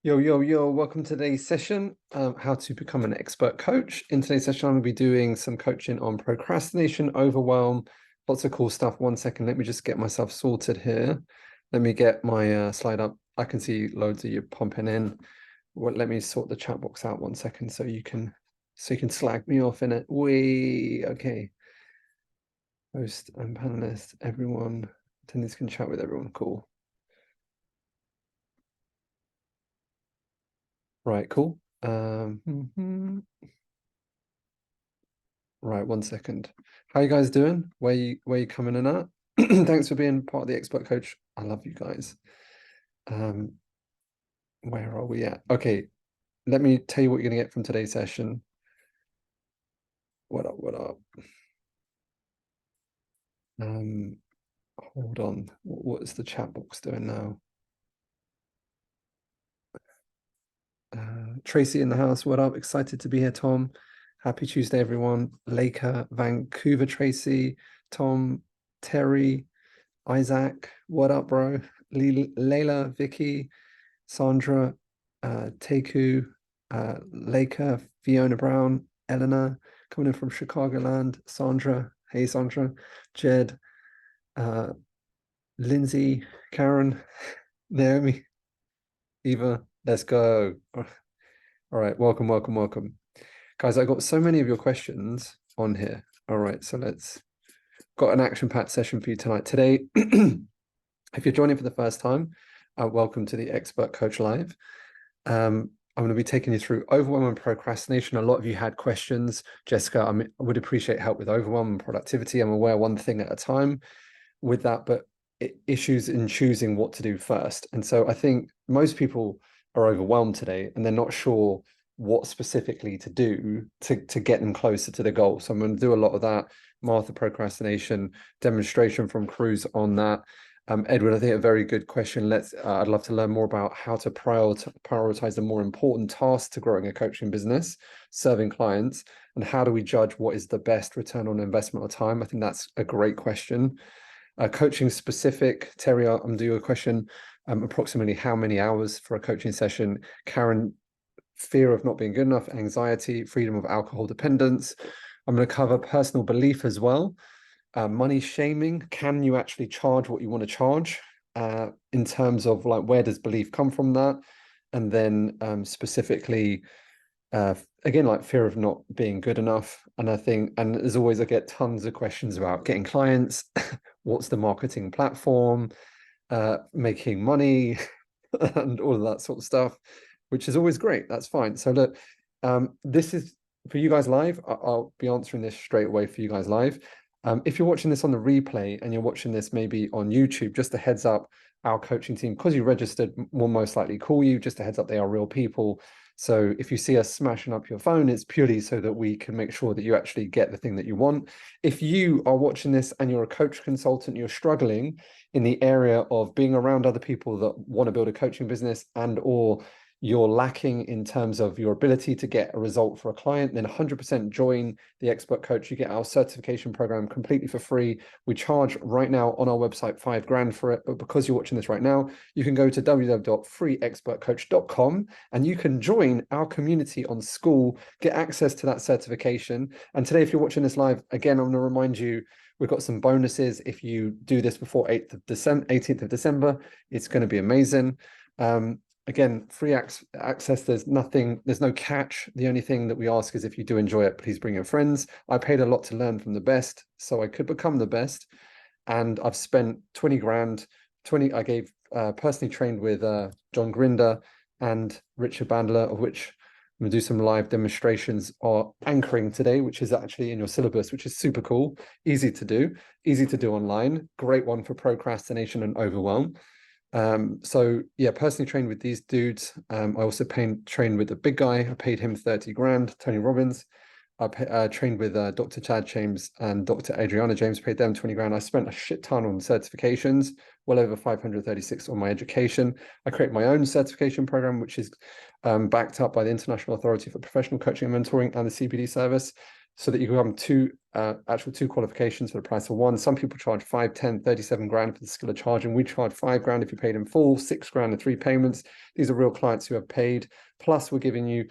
Yo, yo, yo, welcome to today's session, how to become an expert coach. In today's session, I'm going to be doing some coaching on procrastination, overwhelm, lots of cool stuff. One second, let me just get myself sorted here. Let me get my slide up. I can see loads of you pumping in. Well, let me sort the chat box out 1 second so you can slag me off in it. Okay. Host and panelist, everyone. Attendees can chat with everyone. Cool. Right, cool. Right, 1 second. How you guys doing? Where you coming in at? Thanks for being part of the expert coach. I love you guys. Um, where are we at? Okay, let me tell you what you're gonna get from today's session. What up, what up? Hold on. What is the chat box doing now? Tracy in the house, what up? Excited to be here, Tom. Happy Tuesday, everyone. Laker, Vancouver, Tracy, Tom, Terry, Isaac, what up, bro? Layla, Vicky, Sandra, Teku, Laker, Fiona Brown, Eleanor, coming in from Chicagoland, Sandra, hey Sandra, Jed, Lindsay, Karen, Naomi, Eva, let's go. All right, welcome, welcome, welcome. Guys, I got so many of your questions on here. All right, so let's got an action-packed session for you tonight. Today, if you're joining for the first time, welcome to the Expert Coach Live. I'm going to be taking you through overwhelm and procrastination. A lot of you had questions. Jessica, I would appreciate help with overwhelm and productivity. I'm aware one thing at a time with that, but issues in choosing what to do first. And so I think most people are overwhelmed today and they're not sure what specifically to do to get them closer to the goal. So I'm going to do a lot of that. Martha, procrastination demonstration from Cruz on that. Edward, I think a very good question. I'd love to learn more about how to prioritize the more important tasks to growing a coaching business, serving clients, and how do we judge what is the best return on investment or time? I think that's a great question. Coaching specific, Terry, I'm doing a question. Approximately how many hours for a coaching session? Karen, fear of not being good enough, anxiety, freedom of alcohol dependence. I'm going to cover personal belief as well. Money shaming, can you actually charge what you want to charge, in terms of like where does belief come from that? And then specifically, again, like fear of not being good enough. And I think, and as always, I get tons of questions about getting clients, what's the marketing platform, making money, and all of that sort of stuff, which is always great. That's fine. So look, this is for you guys live. I'll be answering this straight away for you guys live. If you're watching this on the replay and you're watching this maybe on YouTube, just a heads up, our coaching team, because you registered, will most likely call you. Just a heads up, they are real people. So if you see us smashing up your phone, it's purely so that we can make sure that you actually get the thing that you want. If you are watching this and you're a coach consultant, you're struggling in the area of being around other people that want to build a coaching business, and or you're lacking in terms of your ability to get a result for a client, then 100% join the Expert Coach. You get our certification program completely for free. We charge right now on our website $5,000 for it, but because you're watching this right now, you can go to www.freeexpertcoach.com and you can join our community on School, get access to that certification. And today, if you're watching this live, again, I'm going to remind you, we've got some bonuses. If you do this before 18th of December, it's going to be amazing. Again, free access. There's no catch. The only thing that we ask is if you do enjoy it, please bring your friends. I paid a lot to learn from the best, so I could become the best. And I've spent 20 grand. I gave personally trained with John Grinder and Richard Bandler, of which I'm gonna do some live demonstrations or anchoring today, which is actually in your syllabus, which is super cool, easy to do online. Great one for procrastination and overwhelm. So yeah, personally trained with these dudes. I also trained with the big guy. I paid him 30 grand, Tony Robbins. I trained with Dr. Chad James and Dr. Adriana James, paid them 20 grand. I spent a shit ton on certifications, well over 536 on my education. I create my own certification program, which is backed up by the International Authority for Professional Coaching and Mentoring and the CPD service, so that you can become actual 2 qualifications for the price of 1. Some people charge 5, 10, 37 grand for the skill of charging. We charge 5 grand if you paid in full, 6 grand in 3 payments. These are real clients who have paid. Plus, we're giving you,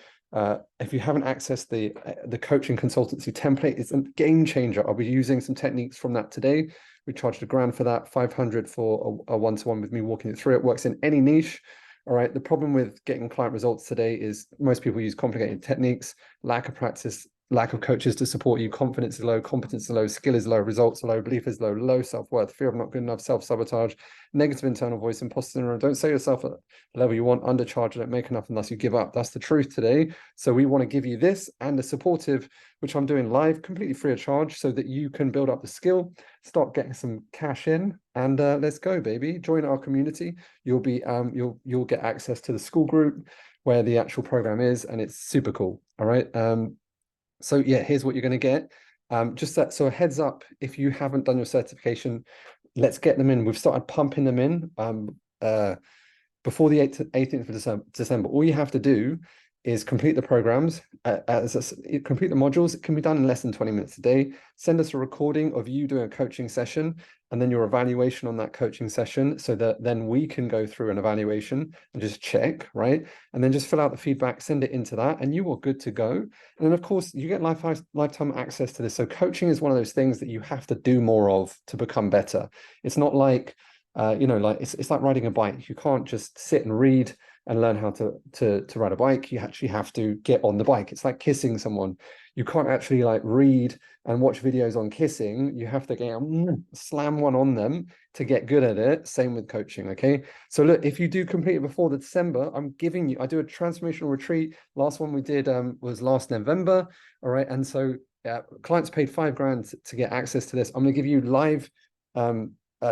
if you haven't accessed the coaching consultancy template, it's a game changer. I'll be using some techniques from that today. We charged 1 grand for that, 500 for a one-to-one with me walking it through. It works in any niche. All right. The problem with getting client results today is most people use complicated techniques, lack of practice, lack of coaches to support you. Confidence is low, competence is low, skill is low, results are low, belief is low, low self-worth, fear of not good enough, self-sabotage, negative internal voice, imposter syndrome. Don't say yourself at the level you want, undercharge, don't make enough unless you give up. That's the truth today. So we want to give you this and a supportive, which I'm doing live, completely free of charge, so that you can build up the skill, start getting some cash in, and let's go, baby. Join our community. You'll be you'll get access to the school group where the actual program is, and it's super cool. All right. So yeah, here's what you're going to get. Just that, so a heads up, if you haven't done your certification, let's get them in. We've started pumping them in before the 18th of December. All you have to do is complete the programs, complete the modules. It can be done in less than 20 minutes a day. Send us a recording of you doing a coaching session and then your evaluation on that coaching session, so that then we can go through an evaluation and just check, right? And then just fill out the feedback, send it into that, and you are good to go. And then, of course, you get lifetime access to this. So coaching is one of those things that you have to do more of to become better. It's not like, like it's like riding a bike. You can't just sit and read and learn how to ride a bike. You actually have to get on the bike. It's like kissing someone. You can't actually like read and watch videos on kissing. You have to slam one on them to get good at it. Same with coaching. Okay. So look, if you do complete it before the December, I do a transformational retreat. Last one we did was last November. All right. And so clients paid 5 grand to get access to this. I'm going to give you live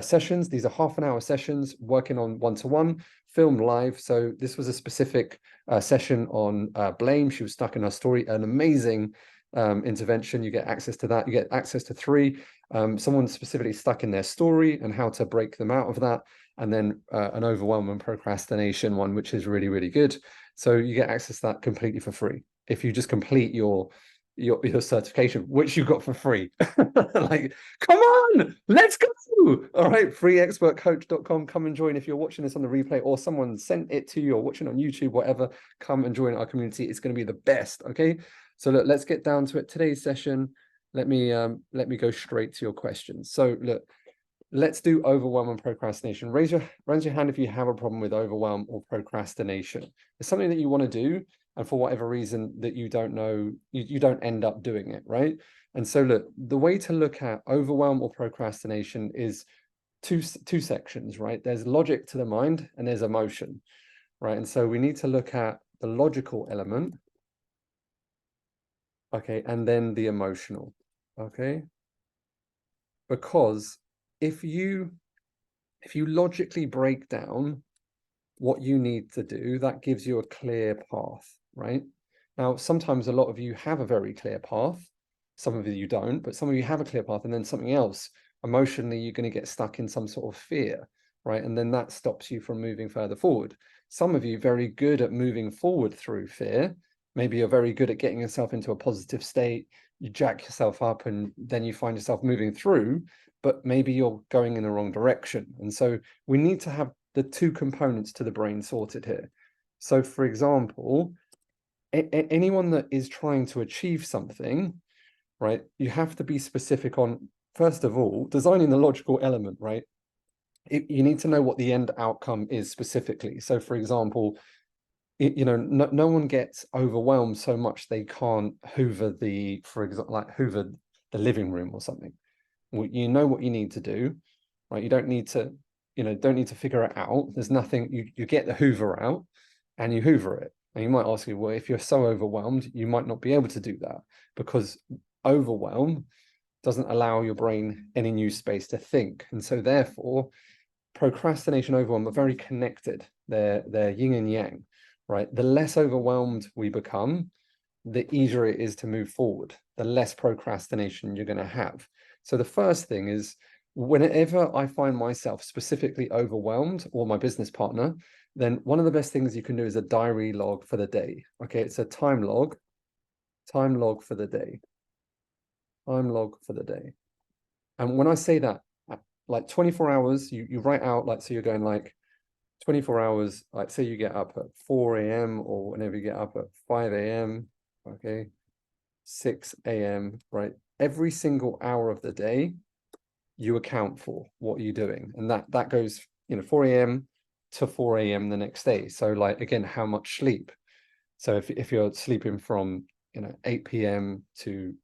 sessions. These are half-an-hour sessions working on one-to-one, filmed live. So this was a specific session on blame. She was stuck in her story. An amazing intervention. You get access to that. You get access to 3. Someone specifically stuck in their story and how to break them out of that. And then an overwhelm and procrastination one, which is really, really good. So you get access to that completely for free if you just complete your certification, which you got for free. Like, come on, let's go. All right, freeexpertcoach.com. Come and join. If you're watching this on the replay or someone sent it to you or watching on YouTube, whatever, come and join our community. It's going to be the best. Okay, so look, let's get down to it. Today's session, let me go straight to your questions. So look, let's do overwhelm and procrastination. Raise your hand if you have a problem with overwhelm or procrastination. It's something that you want to do, and for whatever reason that you don't know, you don't end up doing it, right? And so look, the way to look at overwhelm or procrastination is two sections, right? There's logic to the mind and there's emotion, right? And so we need to look at the logical element, okay, and then the emotional, okay? Because if you logically break down what you need to do, that gives you a clear path, right? Now, sometimes a lot of you have a very clear path. Some of you don't, but some of you have a clear path, and then something else. Emotionally, you're going to get stuck in some sort of fear, right? And then that stops you from moving further forward. Some of you very good at moving forward through fear. Maybe you're very good at getting yourself into a positive state. You jack yourself up and then you find yourself moving through, but maybe you're going in the wrong direction. And so we need to have the 2 components to the brain sorted here. So for example, anyone that is trying to achieve something, right, you have to be specific on, first of all, designing the logical element, right? You need to know what the end outcome is specifically. So for example, no one gets overwhelmed so much they can't hoover hoover the living room or something. Well, you know what you need to do, right? You don't need to figure it out. There's nothing, you get the hoover out and you hoover it. And you might ask me, well, if you're so overwhelmed, you might not be able to do that, because overwhelm doesn't allow your brain any new space to think. And so therefore, procrastination, overwhelm are very connected. They're yin and yang, right? The less overwhelmed we become, the easier it is to move forward, the less procrastination you're going to have. So the first thing is, whenever I find myself specifically overwhelmed, or my business partner, then one of the best things you can do is a diary log for the day. Okay, it's a time log for the day. time log for the day. And when I say that, like 24 hours, you write out, like, so you're going like 24 hours, like say you get up at 4 a.m. or whenever you get up at 5 a.m., okay, 6 a.m., right? Every single hour of the day, you account for what you're doing. And that goes, 4 a.m. to 4 a.m. the next day. So like, again, how much sleep? So if you're sleeping from, 8 p.m. to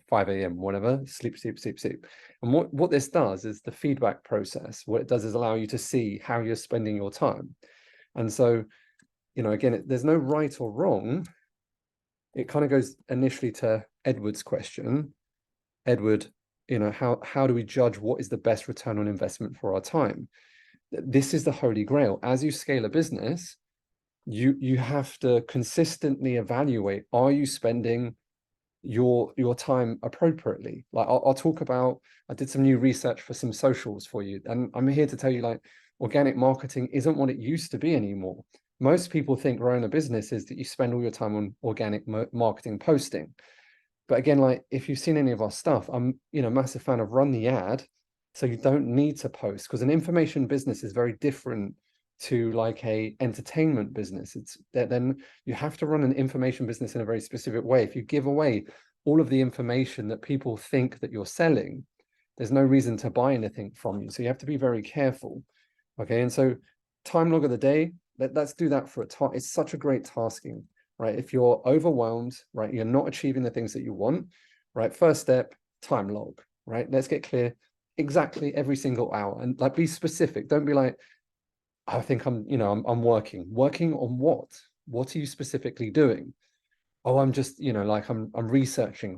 5 a.m., whatever, sleep. And what this does is the feedback process. What it does is allow you to see how you're spending your time. And so, again, there's no right or wrong. It kind of goes initially to Edward's question. Edward, how do we judge what is the best return on investment for our time? This is the holy grail. As you scale a business, you have to consistently evaluate, are you spending your time appropriately? Like I'll talk about, I did some new research for some socials for you, and I'm here to tell you, like, organic marketing isn't what it used to be anymore. Most people think growing a business is that you spend all your time on organic marketing posting. But again, like if you've seen any of our stuff, I'm a massive fan of run the ad, so you don't need to post, because an information business is very different to like a entertainment business. It's that then you have to run an information business in a very specific way. If you give away all of the information that people think that you're selling, there's no reason to buy anything from you. So you have to be very careful. Okay, and so time log of the day, let's do that for a time. It's such a great tasking, right? If you're overwhelmed, right, you're not achieving the things that you want, right? First step, time log, right? Let's get clear exactly every single hour, and like be specific. Don't be like, I think I'm working on what? What are you specifically doing? Oh, I'm just, like I'm researching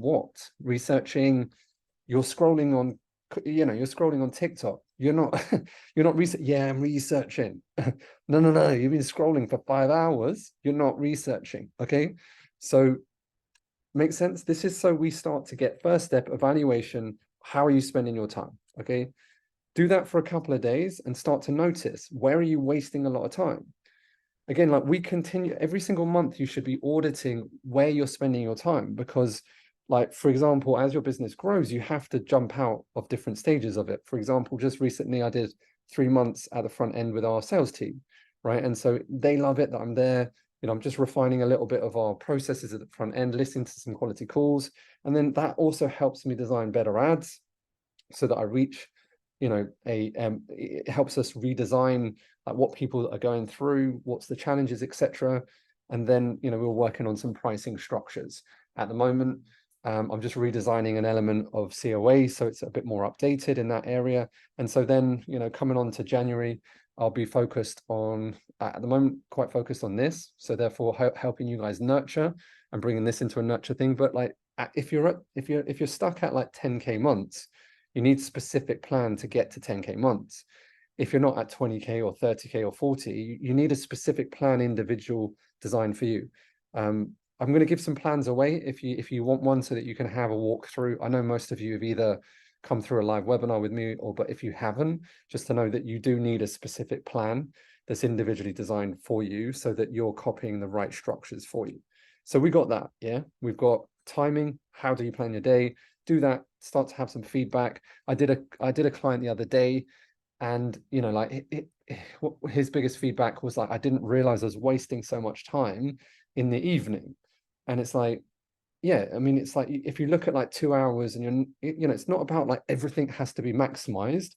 what? Researching, you're scrolling on, you're scrolling on TikTok. You're not, you're not researching. Yeah, I'm researching. No. You've been scrolling for 5 hours. You're not researching. Okay. So makes sense. This is so we start to get first step evaluation. How are you spending your time? Okay. Do that for a couple of days and start to notice, where are you wasting a lot of time? Again, like we continue every single month, you should be auditing where you're spending your time, because like, for example, as your business grows, you have to jump out of different stages of it. For example, just recently I did 3 months at the front end with our sales team, right? And so they love it that I'm there. I'm just refining a little bit of our processes at the front end, listening to some quality calls. And then that also helps me design better ads so that I reach, it helps us redesign like what people are going through, what's the challenges, etc. And then, we're working on some pricing structures at the moment. I'm just redesigning an element of COA, so it's a bit more updated in that area. And so then, coming on to January, I'll be focused on, at the moment, quite focused on this. So therefore, helping you guys nurture and bringing this into a nurture thing. But like, if you're stuck at like 10K months, you need a specific plan to get to 10K months. If you're not at 20K or 30K or 40, you need a specific plan, individual design for you. I'm going to give some plans away if you want one, so that you can have a walkthrough. I know most of you have either come through a live webinar with me, but if you haven't, just to know that you do need a specific plan that's individually designed for you, so that you're copying the right structures for you. So we got that, yeah? We've got timing. How do you plan your day? Do that, start to have some feedback. I did a client the other day, and like his biggest feedback was like, I didn't realize I was wasting so much time in the evening. And it's like, yeah, I mean, it's like, if you look at like 2 hours and it's not about like everything has to be maximized.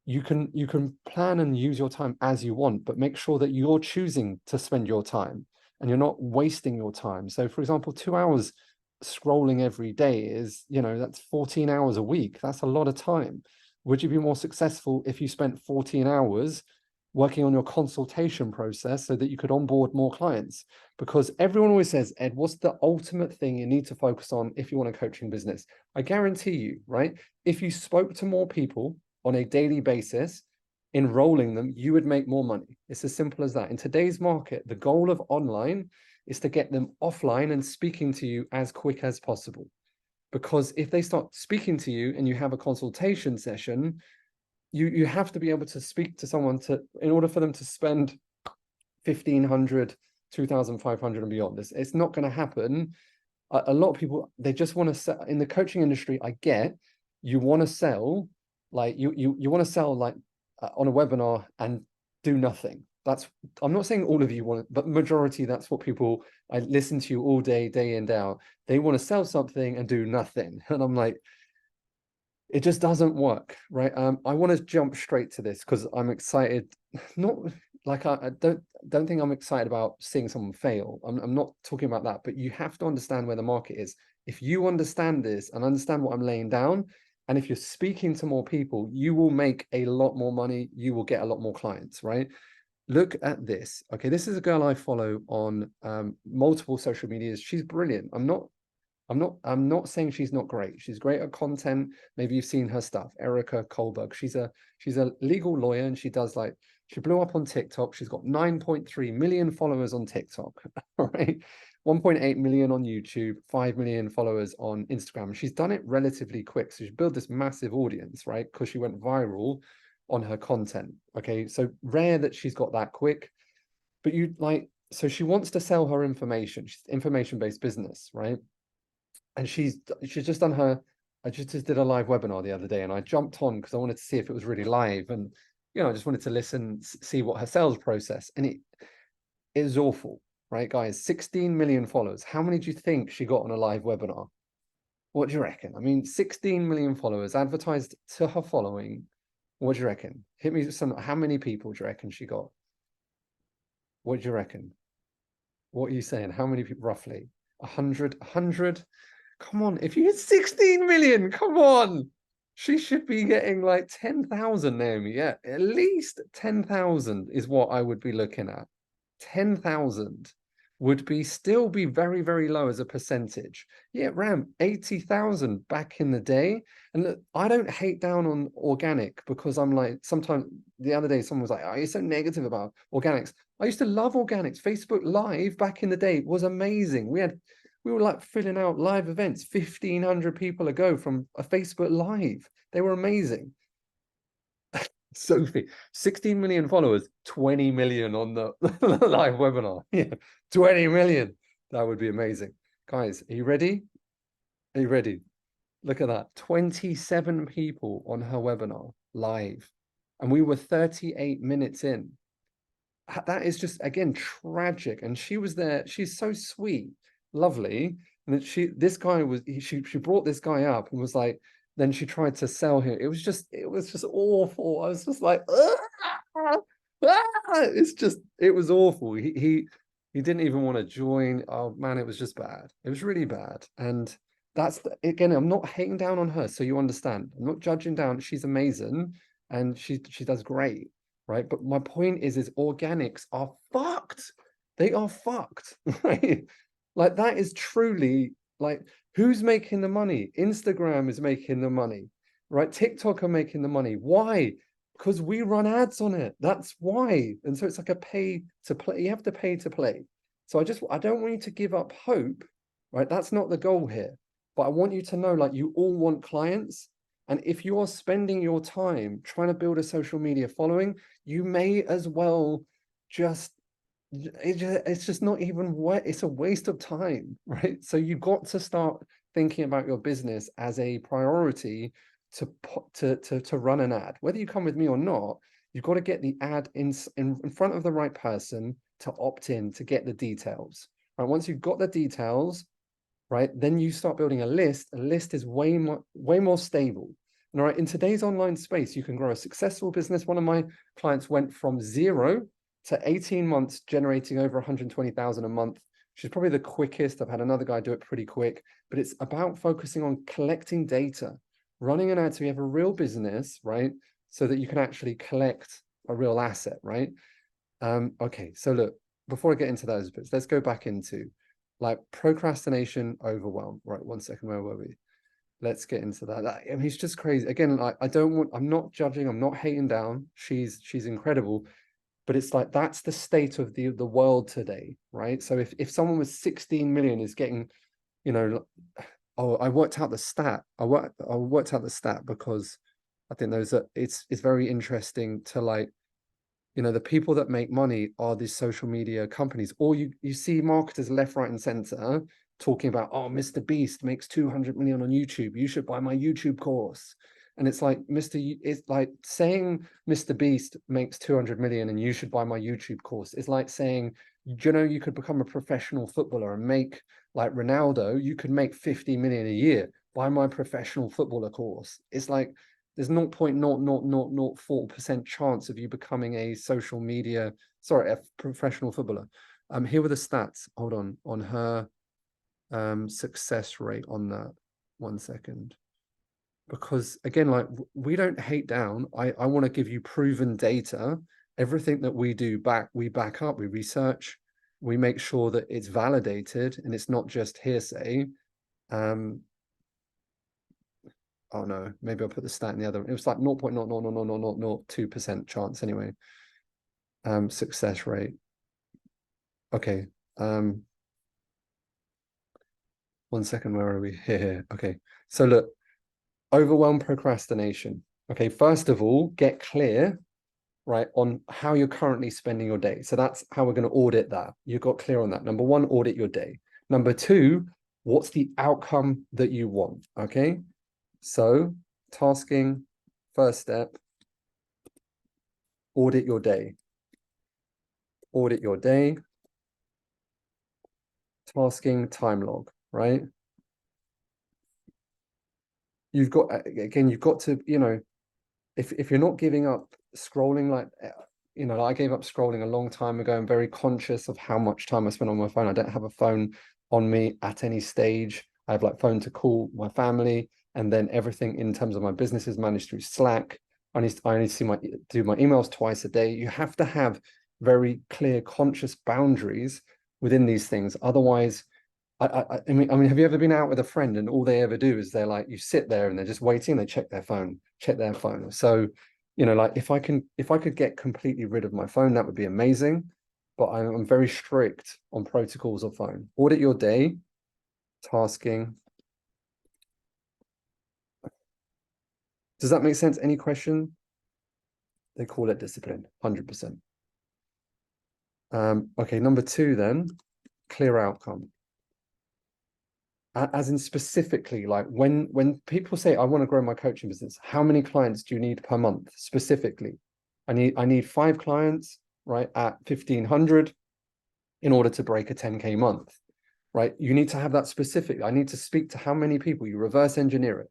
You can plan and use your time as you want, but make sure that you're choosing to spend your time and you're not wasting your time. So for example, 2 hours scrolling every day is, that's 14 hours a week. That's a lot of time. Would you be more successful if you spent 14 hours working on your consultation process so that you could onboard more clients? Because everyone always says, Ed, what's the ultimate thing you need to focus on if you want a coaching business? I guarantee you, right? If you spoke to more people on a daily basis, enrolling them, you would make more money. It's as simple as that. In today's market, the goal of online is to get them offline and speaking to you as quick as possible. Because if they start speaking to you and you have a consultation session, you have to be able to speak to someone in order for them to spend 1,500, 2,500 and beyond. It's not going to happen a lot of people, they just want to sell in the coaching industry. I get you want to sell, like you want to sell like on a webinar and do nothing. That's, I'm not saying all of you want it, but majority, that's what people, I listen to you all day, day in, day out. They want to sell something and do nothing. And I'm like, it just doesn't work, right? I want to jump straight to this because I'm excited. Not like I don't think I'm excited about seeing someone fail. I'm not talking about that, but you have to understand where the market is. If you understand this and understand what I'm laying down, and if you're speaking to more people, you will make a lot more money. You will get a lot more clients, right? Look at this. Okay, this is a girl I follow on multiple social medias. She's brilliant. I'm not saying she's not great. She's great at content. Maybe you've seen her stuff. Erica Kolberg. She's a legal lawyer, and she does like, she blew up on TikTok. She's got 9.3 million followers on TikTok, right? 1.8 million on YouTube, 5 million followers on Instagram. She's done it relatively quick. So she built this massive audience, right? Because she went viral on her content. Okay. So rare that she's got that quick, but you like, so she wants to sell her information. She's information-based business, right? And she's just done her, I just did a live webinar the other day, and I jumped on because I wanted to see if it was really live, and I just wanted to listen, see what her sales process, and it is awful, right, guys? 16 million followers. How many do you think she got on a live webinar? What do you reckon? I mean, 16 million followers advertised to her following. What do you reckon? Hit me with some, how many people do you reckon she got? What do you reckon? What are you saying? How many people roughly? 100? Come on, if you get 16 million, come on. She should be getting like 10,000, Naomi. Yeah, at least 10,000 is what I would be looking at. 10,000 would be still be very, very low as a percentage. Yeah, Ram, 80,000 back in the day. And look, I don't hate down on organic because I'm like, sometimes the other day someone was like, oh, you're so negative about organics. I used to love organics. Facebook Live back in the day was amazing. We were like filling out live events 1,500 people ago from a Facebook Live. They were amazing. Sophie, 16 million followers, 20 million on the live webinar. Yeah, 20 million. That would be amazing. Guys, are you ready? Are you ready? Look at that. 27 people on her webinar live. And we were 38 minutes in. That is just, again, tragic. And she was there. She's so sweet, lovely. And then this guy was, she brought this guy up and was like, then she tried to sell him. It was just awful. I was just like, it was awful. He didn't even want to join. Oh man, it was just bad. It was really bad. And that's again, I'm not hating down on her, so you understand. I'm not judging down. She's amazing and she does great, right? But my point is organics are fucked. They are fucked, right? Like that is truly like, who's making the money? Instagram is making the money, right? TikTok are making the money. Why? Because we run ads on it. That's why. And so it's like a pay to play. You have to pay to play. So I don't want you to give up hope, right? That's not the goal here. But I want you to know, like, you all want clients. And if you are spending your time trying to build a social media following, you may as well just, it's just not even what, it's a waste of time, right? So you've got to start thinking about your business as a priority to run an ad. Whether you come with me or not, you've got to get the ad in front of the right person to opt in to get the details. Right? Once you've got the details, right, then you start building a list. A list is way more stable. And all right, in today's online space, you can grow a successful business. One of my clients went from 0 to 18 months generating over 120,000 a month. She's probably the quickest. I've had another guy do it pretty quick, but it's about focusing on collecting data, running an ad so you have a real business, right? So that you can actually collect a real asset, right? Okay, so look, before I get into those bits, let's go back into like procrastination, overwhelm. Right, 1 second, where were we? Let's get into that. I mean, it's just crazy. Again, like I'm not judging, I'm not hating down. She's incredible, but it's like that's the state of the world today, right? So if someone with 16 million is getting, oh, I worked out the stat. I worked out the stat because I think it's very interesting to like, the people that make money are these social media companies, or you see marketers left, right, and center talking about, oh, Mr. Beast makes 200 million on YouTube, you should buy my YouTube course. And it's like, it's like saying Mr. Beast makes 200 million and you should buy my YouTube course. It's like saying, you know, you could become a professional footballer and make, like Ronaldo, you could make 50 million a year. Buy my professional footballer course. It's like, there's 0.00004% chance of you becoming a professional footballer. Here were the stats. Hold on her success rate on that. 1 second. Because again, like, we don't hate down. I want to give you proven data. Everything that we do we back up, we research, we make sure that it's validated and it's not just hearsay. Oh no, maybe I'll put the stat in the other. It was like 0.00002% chance anyway. Success rate. Okay. 1 second, where are we? Here. Okay. So look, overwhelm procrastination. Okay, first of all, get clear, right, on how you're currently spending your day. So that's how we're going to audit that. You got clear on that. Number one, audit your day. Number two, what's the outcome that you want? Okay. So tasking, first step, audit your day. Audit your day. Tasking time log, right? You've got, again, you've got to, you know, if you're not giving up scrolling, like, you know, I gave up scrolling a long time ago. I'm very conscious of how much time I spend on my phone. I don't have a phone on me at any stage. I have like phone to call my family, and then everything in terms of my business is managed through Slack. I need to do my emails twice a day. You have to have very clear, conscious boundaries within these things. Otherwise, I mean, have you ever been out with a friend and all they ever do is they're like, you sit there and they're just waiting, they check their phone. So, you know, like, if I could get completely rid of my phone, that would be amazing. But I'm very strict on protocols of phone. Audit your day, tasking. Does that make sense? Any question? They call it discipline, 100%. Okay, number two then, clear outcome. As in specifically, like, when people say, I want to grow my coaching business, how many clients do you need per month? Specifically, I need 5 clients, right, at 1,500 in order to break a 10K month, right? You need to have that specific. I need to speak to how many people. You reverse engineer it,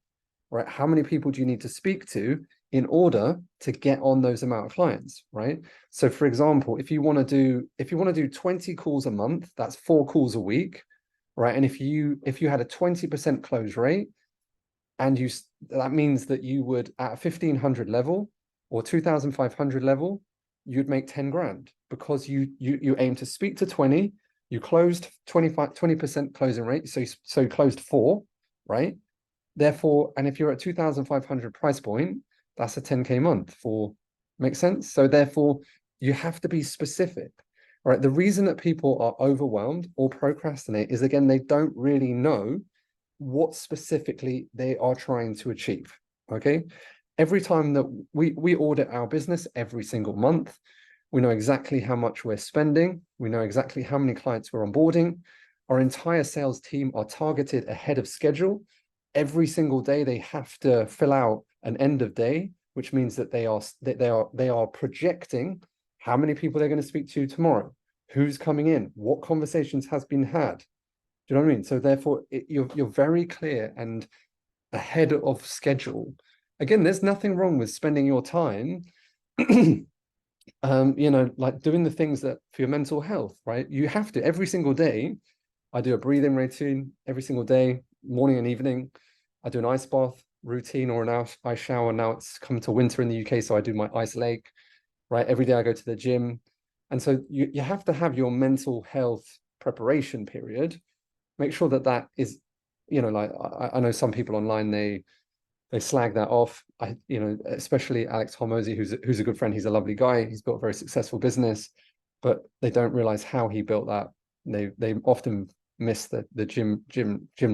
right? How many people do you need to speak to in order to get on those amount of clients, right? So for example, if you want to do 20 calls a month, that's 4 calls a week, right? And if you had a 20% close rate, and that means that you would, at a 1,500 level or 2,500 level, you'd make 10 grand, because you aim to speak to 20, you closed 20% closing rate, so you closed 4, right? Therefore, and if you're at 2,500 price point, that's a 10K month. Makes sense? So therefore, you have to be specific. Right, the reason that people are overwhelmed or procrastinate is, again, they don't really know what specifically they are trying to achieve. Okay, every time that we audit our business every single month, we know exactly how much we're spending. We know exactly how many clients we're onboarding. Our entire sales team are targeted ahead of schedule. Every single day they have to fill out an end of day, which means that they are projecting how many people they're going to speak to tomorrow, who's coming in, what conversations has been had. Do you know what I mean? So therefore, you're very clear and ahead of schedule. Again, there's nothing wrong with spending your time, you know, like doing the things that for your mental health, right? You have to every single day. I do a breathing routine every single day, morning and evening. I do an ice bath routine or an ice shower. Now it's come to winter in the UK, so I do my ice lake. Right, every day I go to the gym. And so you have to have your mental health preparation period. Make sure that is, you know, like, I know some people online, they slag that off. You know, especially Alex Hormozy, who's a good friend. He's a lovely guy. He's built a very successful business, but they don't realize how he built that. They often miss the gym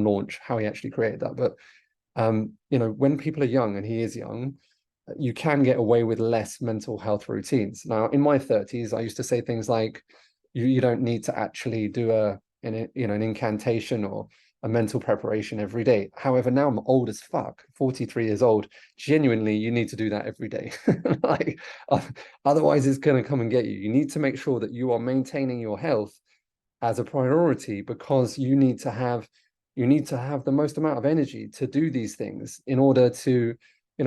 launch, how he actually created that. But you know, when people are young, and he is young, you can get away with less mental health routines. Now, in my 30s, I used to say things like, you don't need to actually do a an incantation or a mental preparation every day. However, now I'm old as fuck, 43 years old. Genuinely, you need to do that every day. Like, otherwise it's going to come and get you. You need to make sure that you are maintaining your health as a priority, because you need to have the most amount of energy to do these things in order to, in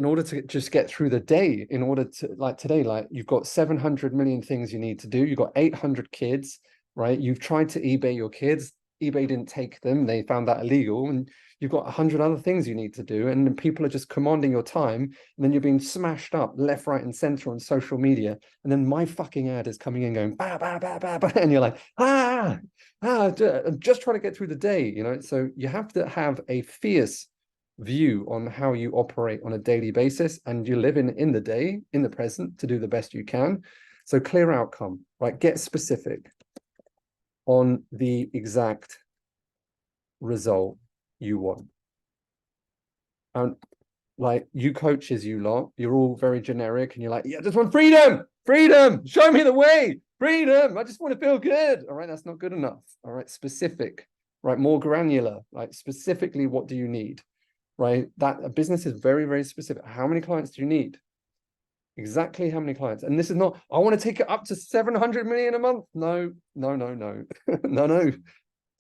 order to just get through the day, in order to, like today, like you've got 700 million things you need to do. You've got 800 kids, right? You've tried to eBay your kids. eBay didn't take them. They found that illegal. And you've got 100 other things you need to do. And people are just commanding your time. And then you're being smashed up left, right, and center on social media. And then my fucking ad is coming in going, bah, bah, bah, bah, bah. And you're like, I'm just trying to get through the day, So you have to have a fierce view on how you operate on a daily basis, and you live in the day, in the present, to do the best you can. So clear outcome, right? Get specific on the exact result you want. And like, you coaches, you lot, you're all very generic, and you're like, yeah, I just want freedom, show me the way, freedom, I just want to feel good. All right, that's not good enough. All right, specific, right? More granular, like specifically, what do you need? Right? That a business is very, very specific. How many clients do you need? Exactly how many clients? And this is not, I want to take it up to 700 million a month. No. No.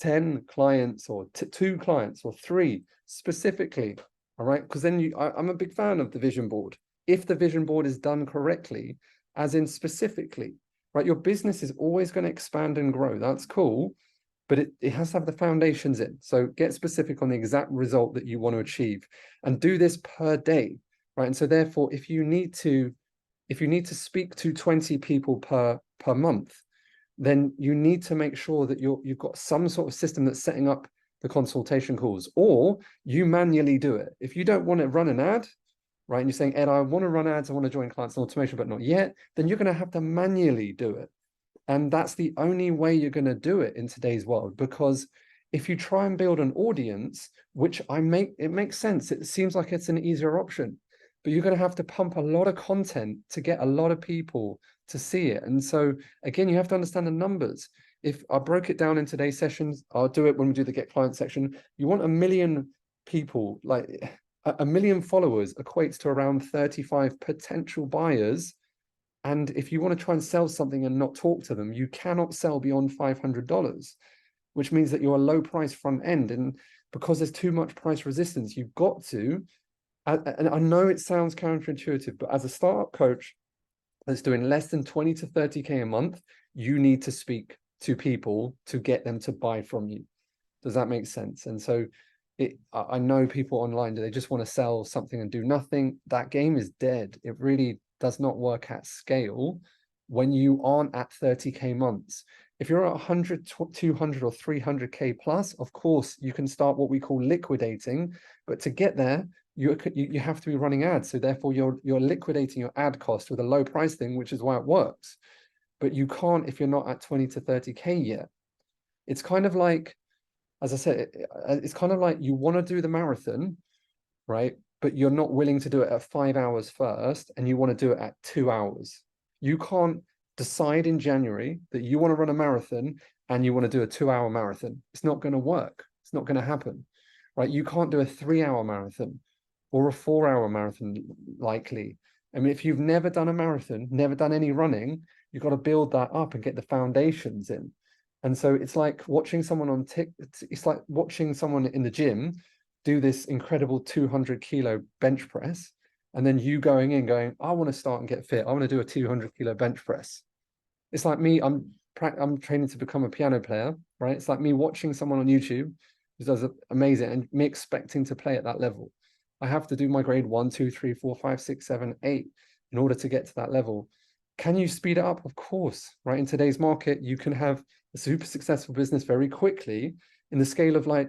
10 clients or 2 clients or 3 specifically. All right. Because then I'm a big fan of the vision board. If the vision board is done correctly, as in specifically, right? Your business is always going to expand and grow. That's cool. But it has to have the foundations in. So get specific on the exact result that you want to achieve, and do this per day, right? And so therefore, if you need to speak to 20 people per month, then you need to make sure that you've got some sort of system that's setting up the consultation calls, or you manually do it. If you don't want to run an ad, right, and you're saying, Ed, I want to run ads, I want to join clients and automation, but not yet, then you're going to have to manually do it. And that's the only way you're going to do it in today's world, because if you try and build an audience, which it makes sense. It seems like it's an easier option, but you're going to have to pump a lot of content to get a lot of people to see it. And so again, you have to understand the numbers. If I broke it down in today's sessions, I'll do it when we do the get client section. You want 1 million people, like 1 million followers equates to around 35 potential buyers. And if you want to try and sell something and not talk to them, you cannot sell beyond $500, which means that you're a low price front end. And because there's too much price resistance, you've got to, and I know it sounds counterintuitive, but as a startup coach that's doing less than 20 to 30K a month, you need to speak to people to get them to buy from you. Does that make sense? And so I know people online, they just want to sell something and do nothing. That game is dead. It really does not work at scale when you aren't at 30K months. If you're at 100, 200 or 300K plus, of course, you can start what we call liquidating. But to get there, you have to be running ads. So therefore, you're liquidating your ad cost with a low price thing, which is why it works. But you can't if you're not at 20 to 30K yet. It's kind of like, as I said, it's kind of like you want to do the marathon, right? But you're not willing to do it at 5 hours first, and you want to do it at 2 hours. You can't decide in January that you want to run a marathon and you want to do a 2-hour marathon. It's not going to work. It's not going to happen, right? You can't do a 3-hour marathon or a 4-hour marathon, likely. I mean, if you've never done a marathon, never done any running, you've got to build that up and get the foundations in. And so it's like watching someone it's like watching someone in the gym do this incredible 200 kilo bench press, and then you going, I want to start and get fit. I want to do a 200 kilo bench press. It's like me, I'm training to become a piano player, right? It's like me watching someone on YouTube who does amazing and me expecting to play at that level. I have to do my grade 1, 2, 3, 4, 5, 6, 7, 8 in order to get to that level. Can you speed it up? Of course, right? In today's market, you can have a super successful business very quickly in the scale of like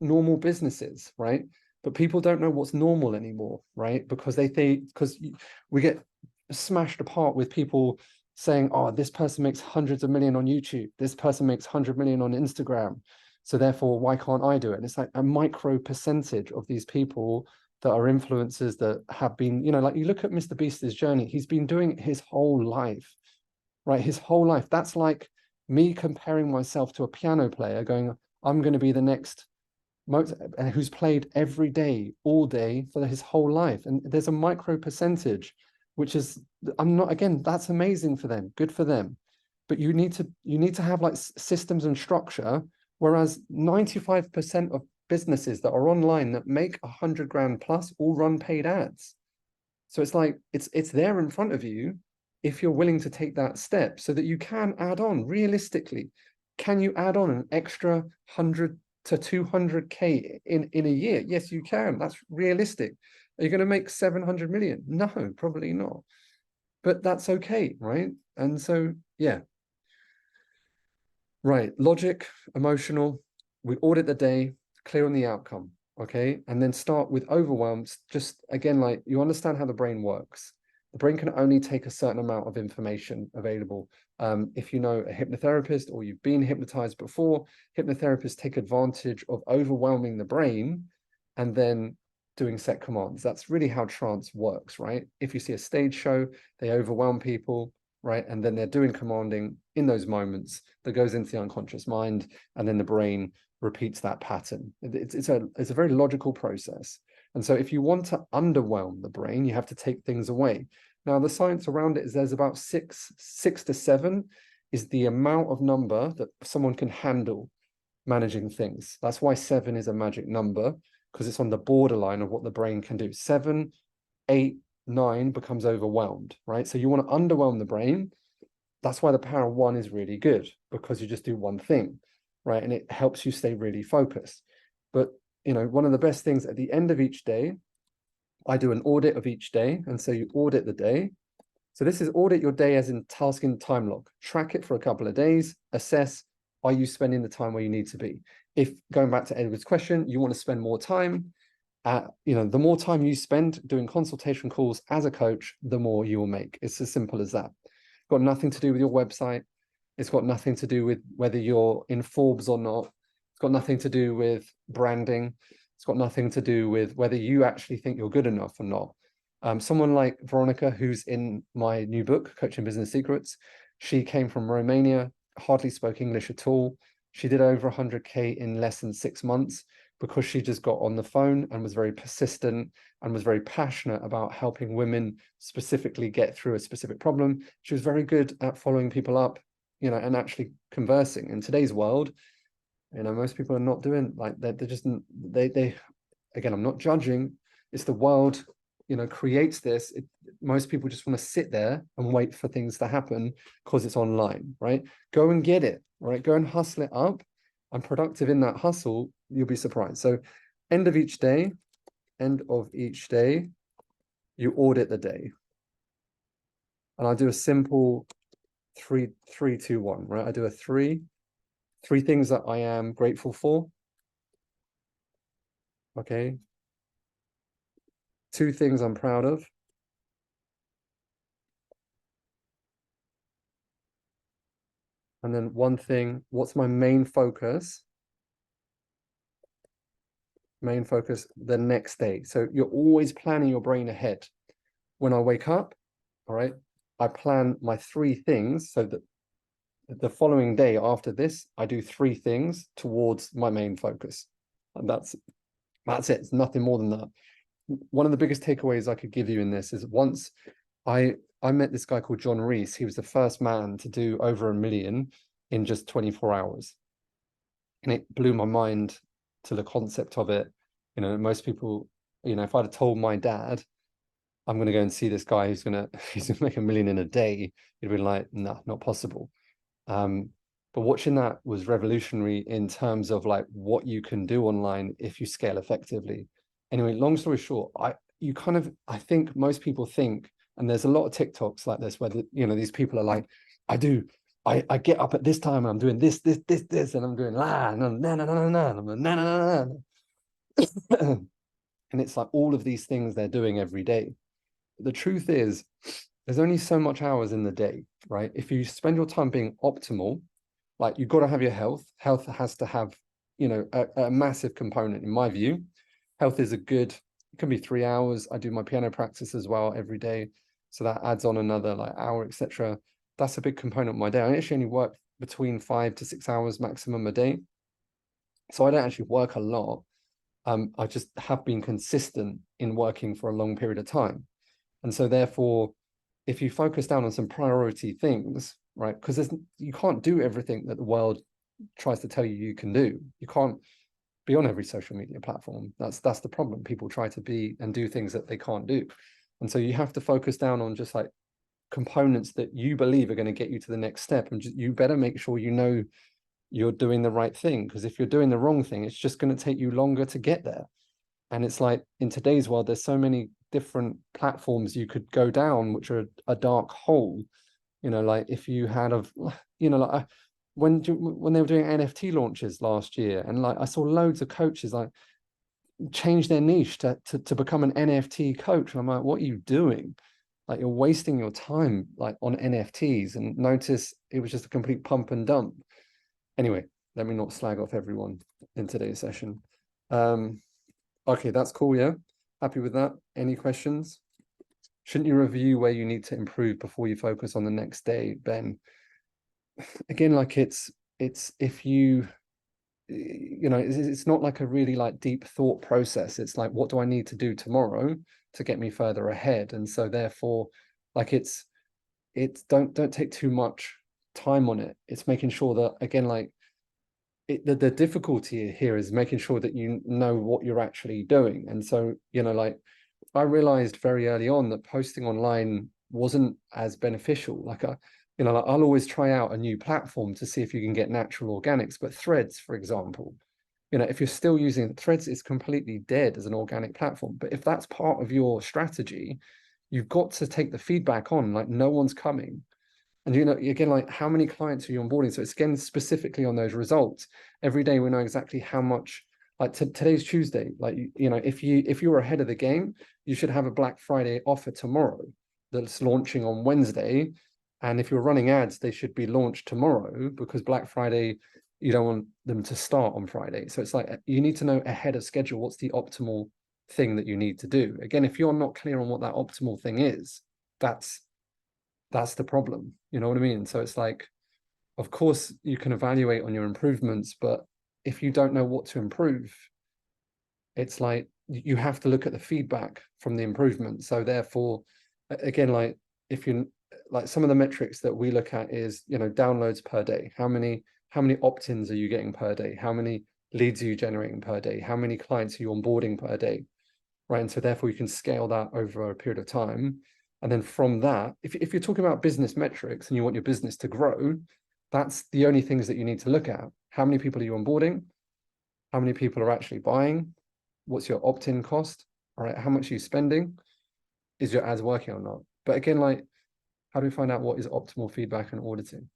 normal businesses, right? But people don't know what's normal anymore, right? Because we get smashed apart with people saying, oh, this person makes hundreds of million on YouTube, this person makes 100 million on Instagram, so therefore why can't I do it? And it's like a micro percentage of these people that are influencers that have been, like you look at Mr. Beast's journey, he's been doing it his whole life, right? His whole life. That's like Me comparing myself to a piano player going, I'm going to be the next who's played every day, all day for his whole life. And there's a micro percentage, which is, I'm not, again, that's amazing for them, good for them. But you need to have like systems and structure, whereas 95% of businesses that are online that make 100 grand plus all run paid ads. So it's like it's there in front of you if you're willing to take that step so that you can add on realistically. Can you add on an extra 100 to 200K in a year? Yes, you can. That's realistic. Are you going to make 700 million? No, probably not. But that's okay, right? And so, yeah. Right. Logic, emotional. We audit the day, clear on the outcome. Okay. And then start with overwhelms. Just again, like you understand how the brain works. The brain can only take a certain amount of information available. If you know a hypnotherapist or you've been hypnotized before, hypnotherapists take advantage of overwhelming the brain and then doing set commands. That's really how trance works, right? If you see a stage show, they overwhelm people, right? And then they're doing commanding in those moments that goes into the unconscious mind, and then the brain repeats that pattern. It's a very logical process. And so if you want to underwhelm the brain, you have to take things away. Now, the science around it is there's about six to seven is the amount of number that someone can handle managing things. That's why 7 is a magic number, because it's on the borderline of what the brain can do. 7, 8, 9 becomes overwhelmed, right? So you want to underwhelm the brain. That's why the power of 1 is really good, because you just do one thing, right? And it helps you stay really focused. But one of the best things at the end of each day, I do an audit of each day. And so you audit the day. So this is audit your day as in task and time log. Track it for a couple of days, assess, are you spending the time where you need to be? If, going back to Edward's question, you want to spend more time, the more time you spend doing consultation calls as a coach, the more you will make. It's as simple as that. It's got nothing to do with your website. It's got nothing to do with whether you're in Forbes or not. It's got nothing to do with branding. It's got nothing to do with whether you actually think you're good enough or not. Someone like Veronica, who's in my new book, Coaching Business Secrets, she came from Romania, hardly spoke English at all. She did over 100K in less than 6 months because she just got on the phone and was very persistent and was very passionate about helping women specifically get through a specific problem. She was very good at following people up, and actually conversing. In today's world, most people are not doing like that. They're just, they, again, I'm not judging. It's the world, creates this. Most people just want to sit there and wait for things to happen because it's online, right? Go and get it, right? Go and hustle it up. I'm productive in that hustle. You'll be surprised. So end of each day, you audit the day. And I do a simple 3, 2, 1, right? I do a three things that I am grateful for. Okay. 2 things I'm proud of. And then 1 thing, what's my main focus? Main focus the next day. So you're always planning your brain ahead. When I wake up, all right, I plan my 3 things so that the following day after this, I do 3 things towards my main focus. And that's it. It's nothing more than that. One of the biggest takeaways I could give you in this is once I met this guy called John Reese. He was the first man to do over 1 million in just 24 hours. And it blew my mind to the concept of it. Most people, if I'd have told my dad, I'm going to go and see this guy who's going to make 1 million in a day, he'd be like, no, not possible. But watching that was revolutionary in terms of like what you can do online if you scale effectively. Anyway, long story short, I think most people think, and there's a lot of TikToks like this where these people are like, I get up at this time and I'm doing this, and I'm doing and it's like all of these things they're doing every day. The truth is, there's only so much hours in the day, right? If you spend your time being optimal, like you've got to have your health. Health has to have, a massive component in my view. Health is it can be 3 hours. I do my piano practice as well every day. So that adds on another like hour, etc. That's a big component of my day. I actually only work between 5 to 6 hours maximum a day. So I don't actually work a lot. I just have been consistent in working for a long period of time. And so therefore, if you focus down on some priority things, right? Because you can't do everything that the world tries to tell you you can do. You can't be on every social media platform. That's the problem. People try to be and do things that they can't do. And so you have to focus down on just like components that you believe are going to get you to the next step. And you better make sure you know you're doing the right thing, because if you're doing the wrong thing, it's just going to take you longer to get there. And it's like in today's world, there's so many different platforms you could go down, which are a dark hole. Like if you had like when they were doing NFT launches last year, and like I saw loads of coaches like change their niche to become an NFT coach. And I'm like, what are you doing? Like you're wasting your time like on NFTs. And notice it was just a complete pump and dump. Anyway, let me not slag off everyone in today's session. Okay, that's cool. Yeah, happy with that. Any questions? Shouldn't you review where you need to improve before you focus on the next day, Ben? Again, like it's if you it's not like a really like deep thought process. It's like, what do I need to do tomorrow to get me further ahead? And so therefore, like it's don't take too much time on it. It's making sure that, again, like the difficulty here is making sure that you know what you're actually doing. And so like I realized very early on that posting online wasn't as beneficial. Like like I'll always try out a new platform to see if you can get natural organics. But Threads, for example, if you're still using Threads, it's completely dead as an organic platform. But if that's part of your strategy, you've got to take the feedback on. Like no one's coming. And again, like how many clients are you onboarding? So it's again specifically on those results. Every day we know exactly how much. Like today's Tuesday. Like if you're ahead of the game, you should have a Black Friday offer tomorrow that's launching on Wednesday. And if you're running ads, they should be launched tomorrow, because Black Friday, you don't want them to start on Friday. So it's like you need to know ahead of schedule what's the optimal thing that you need to do. Again, if you're not clear on what that optimal thing is, that's the problem. You know what I mean? So it's like, of course, you can evaluate on your improvements, but if you don't know what to improve, it's like you have to look at the feedback from the improvement. So therefore, again, like if you like some of the metrics that we look at is downloads per day. How many opt-ins are you getting per day? How many leads are you generating per day? How many clients are you onboarding per day? Right. And so therefore you can scale that over a period of time. And then from that, if you're talking about business metrics and you want your business to grow, that's the only things that you need to look at. How many people are you onboarding? How many people are actually buying? What's your opt-in cost? All right. How much are you spending? Is your ads working or not? But again, like, how do we find out what is optimal feedback and auditing?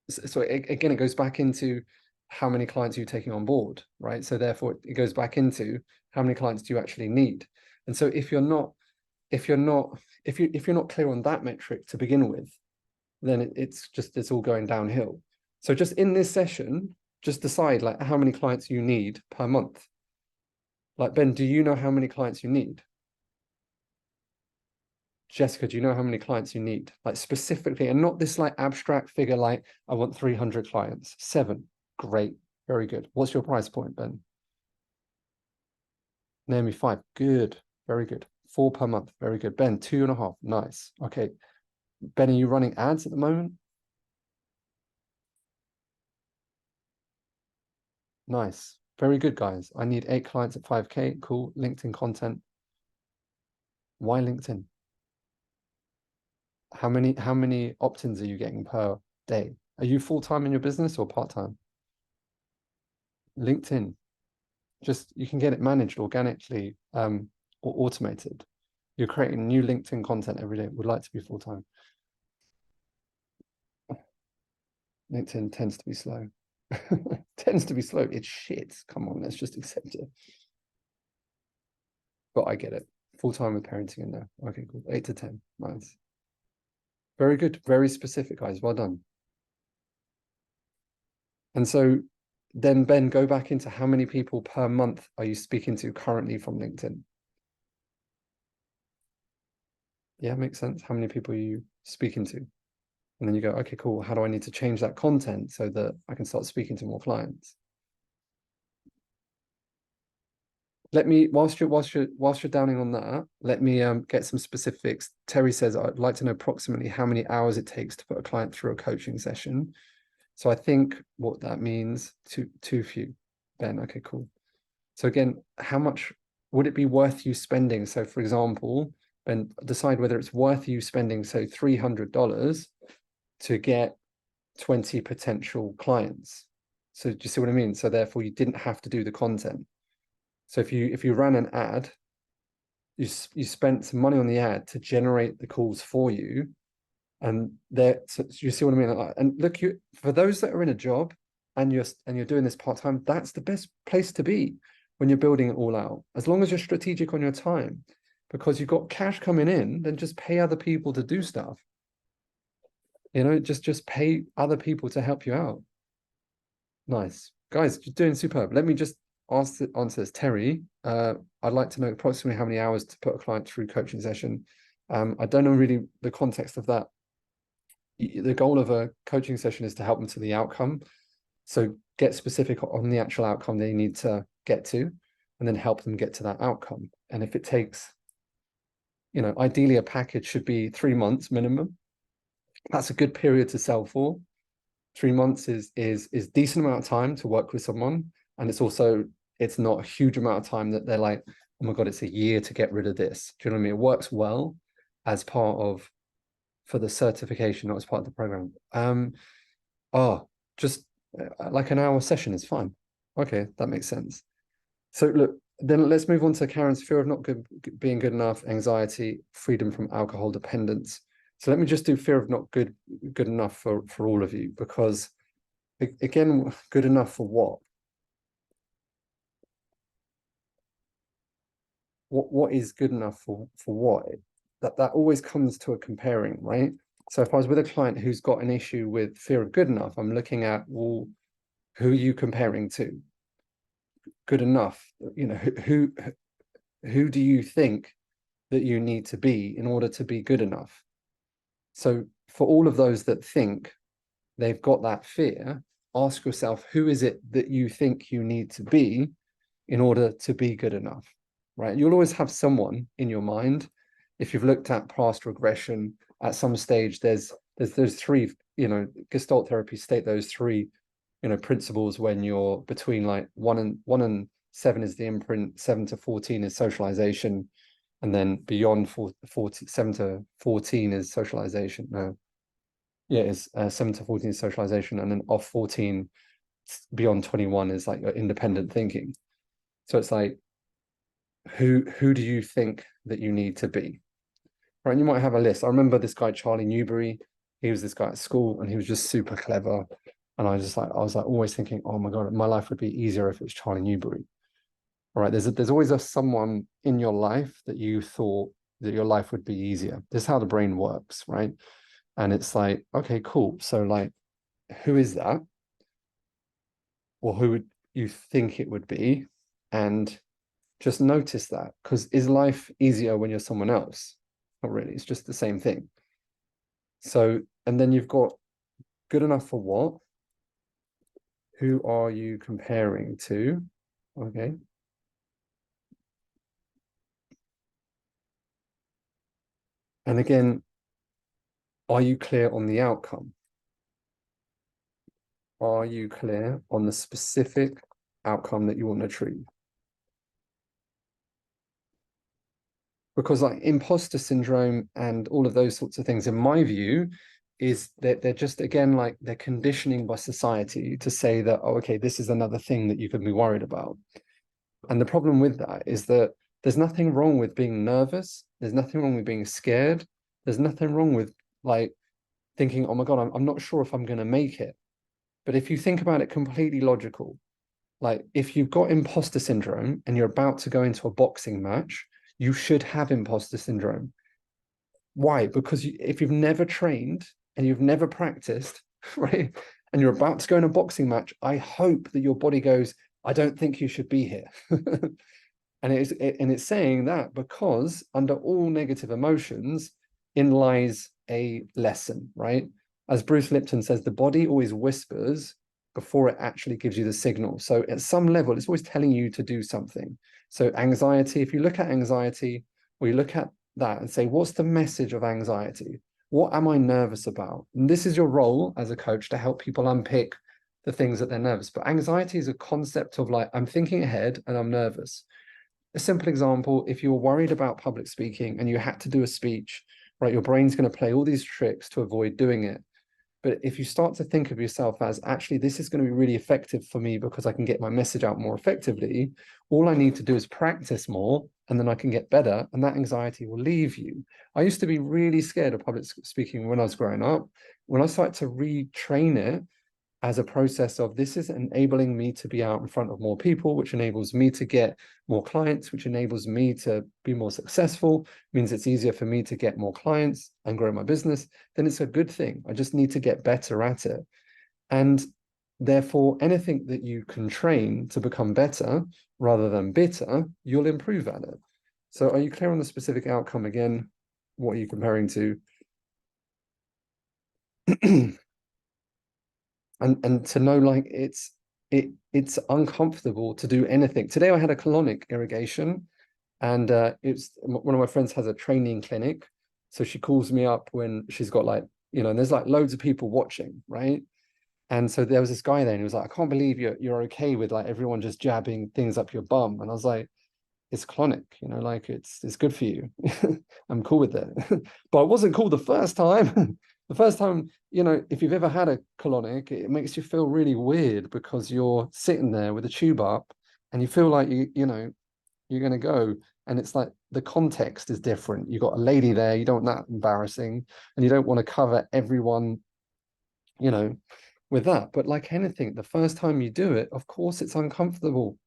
So again, it goes back into how many clients are you taking on board, right? So therefore it goes back into how many clients do you actually need? And so if you're not clear on that metric to begin with, then it's all going downhill. So just in this session, just decide like how many clients you need per month. Like Ben, do you know how many clients you need? Jessica, do you know how many clients you need? Like specifically, and not this like abstract figure, like I want 300 clients. 7. Great. Very good. What's your price point, Ben? Naomi, 5. Good. Very good. 4 per month. Very good. Ben, 2.5. Nice. Okay. Ben, are you running ads at the moment? Nice. Very good, guys. I need 8 clients at 5K. Cool. LinkedIn content. Why LinkedIn? How many opt-ins are you getting per day? Are you full-time in your business or part-time? LinkedIn. Just you can get it managed organically or automated. You're creating new LinkedIn content every day. Would like to be full-time. LinkedIn tends to be slow. Tends to be slow. It's shit. Come on, let's just accept it. But I get it. Full-time with parenting in there. Okay, cool. 8 to 10. Nice. Very good. Very specific, guys. Well done. And so then, Ben, go back into how many people per month are you speaking to currently from LinkedIn? Yeah, makes sense. How many people are you speaking to? And then you go, okay, cool. How do I need to change that content so that I can start speaking to more clients? Let me, whilst you're downing on that, let me get some specifics. Terry says, I'd like to know approximately how many hours it takes to put a client through a coaching session. So I think what that means, too few. Ben, okay, cool. So again, how much would it be worth you spending? So for example, Ben, decide whether it's worth you spending, so $300 to get 20 potential clients. So do you see what I mean? So therefore you didn't have to do the content. So if you ran an ad, you spent some money on the ad to generate the calls for you, and there, so you see what I mean? And look, you, for those that are in a job and you're doing this part-time, that's the best place to be when you're building it all out. As long as you're strategic on your time, because you've got cash coming in, then just pay other people to do stuff. You know, just pay other people to help you out. Nice. Guys, you're doing superb. Let me just answer this. Terry, I'd like to know approximately how many hours to put a client through coaching session. I don't know really the context of that. The goal of a coaching session is to help them to the outcome. So get specific on the actual outcome they need to get to, and then help them get to that outcome. And if it takes, you know, ideally a package should be 3 months minimum. That's a good period to sell for. 3 months is decent amount of time to work with someone, and it's not a huge amount of time that they're like, oh my god, it's a year to get rid of this. Do you know what I mean? It works well as part of, for the certification, not as part of the program. Just like an hour session is fine. Okay, that makes sense. So look, then let's move on to Karen's fear of not being good enough, anxiety, freedom from alcohol dependence. So let me just do fear of not good enough for all of you, because again, good enough for what? What is good enough for what? That always comes to a comparing, right? So if I was with a client who's got an issue with fear of good enough, I'm looking at, well, who are you comparing to? Good enough, you know, who do you think that you need to be in order to be good enough? So for all of those that think they've got that fear, ask yourself, who is it that you think you need to be in order to be good enough, right? You'll always have someone in your mind. If you've looked at past regression, at some stage, there's three, you know, Gestalt therapy state those three, you know, principles when you're between like 1 and 7 is the imprint, 7 to 14 is socialization, and then beyond 7 to 14 is socialization. No, yeah, it's 7 to 14 is socialization, and then off 14 beyond 21 is like independent thinking. So it's like, who do you think that you need to be? Right, you might have a list. I remember this guy Charlie Newbery. He was this guy at school, and he was just super clever. And I was like always thinking, oh my god, my life would be easier if it was Charlie Newbery. All right, there's always someone in your life that you thought that your life would be easier. This is how the brain works, right? And it's like, okay, cool. So like, who is that? Or who would you think it would be? And just notice that, because is life easier when you're someone else? Not really, it's just the same thing. So, and then you've got good enough for what? Who are you comparing to? Okay. And again, are you clear on the outcome? Are you clear on the specific outcome that you want to achieve? Because like imposter syndrome and all of those sorts of things, in my view, is that they're just, again, like they're conditioning by society to say that, oh, okay, this is another thing that you could be worried about. And the problem with that is that there's nothing wrong with being nervous. There's nothing wrong with being scared. There's nothing wrong with like thinking, oh my God, I'm not sure if I'm going to make it. But if you think about it completely logical, like if you've got imposter syndrome and you're about to go into a boxing match, you should have imposter syndrome. Why? Because if you've never trained and you've never practiced, right, and you're about to go in a boxing match, I hope that your body goes, I don't think you should be here. And it's saying that because under all negative emotions in lies a lesson, right? As Bruce Lipton says, the body always whispers before it actually gives you the signal. So at some level, it's always telling you to do something. So anxiety, if you look at anxiety, or you look at that and say, what's the message of anxiety? What am I nervous about? And this is your role as a coach, to help people unpick the things that they're nervous. But anxiety is a concept of like, I'm thinking ahead and I'm nervous. A simple example, if you were worried about public speaking and you had to do a speech, right, your brain's going to play all these tricks to avoid doing it. But if you start to think of yourself as, actually, this is going to be really effective for me because I can get my message out more effectively, all I need to do is practice more and then I can get better, and that anxiety will leave you. I used to be really scared of public speaking when I was growing up. When I started to retrain it as a process of, this is enabling me to be out in front of more people, which enables me to get more clients, which enables me to be more successful, means it's easier for me to get more clients and grow my business, then it's a good thing. I just need to get better at it. And therefore, anything that you can train to become better rather than bitter, you'll improve at it. So are you clear on the specific outcome again? What are you comparing to? And to know, like, it's uncomfortable to do anything. Today I had a colonic irrigation, and it's one of my friends has a training clinic, so she calls me up when she's got, like, and there's like loads of people watching, right? And so there was this guy there, and he was like, I can't believe you're okay with like everyone just jabbing things up your bum. And I was like, it's colonic, like it's good for you. I'm cool with it. But I wasn't cool the first time. The first time, if you've ever had a colonic, it makes you feel really weird because you're sitting there with a tube up and you feel like you're going to go, and it's like the context is different. You got a lady there, you don't want that embarrassing, and you don't want to cover everyone, with that. But like anything, the first time you do it, of course it's uncomfortable,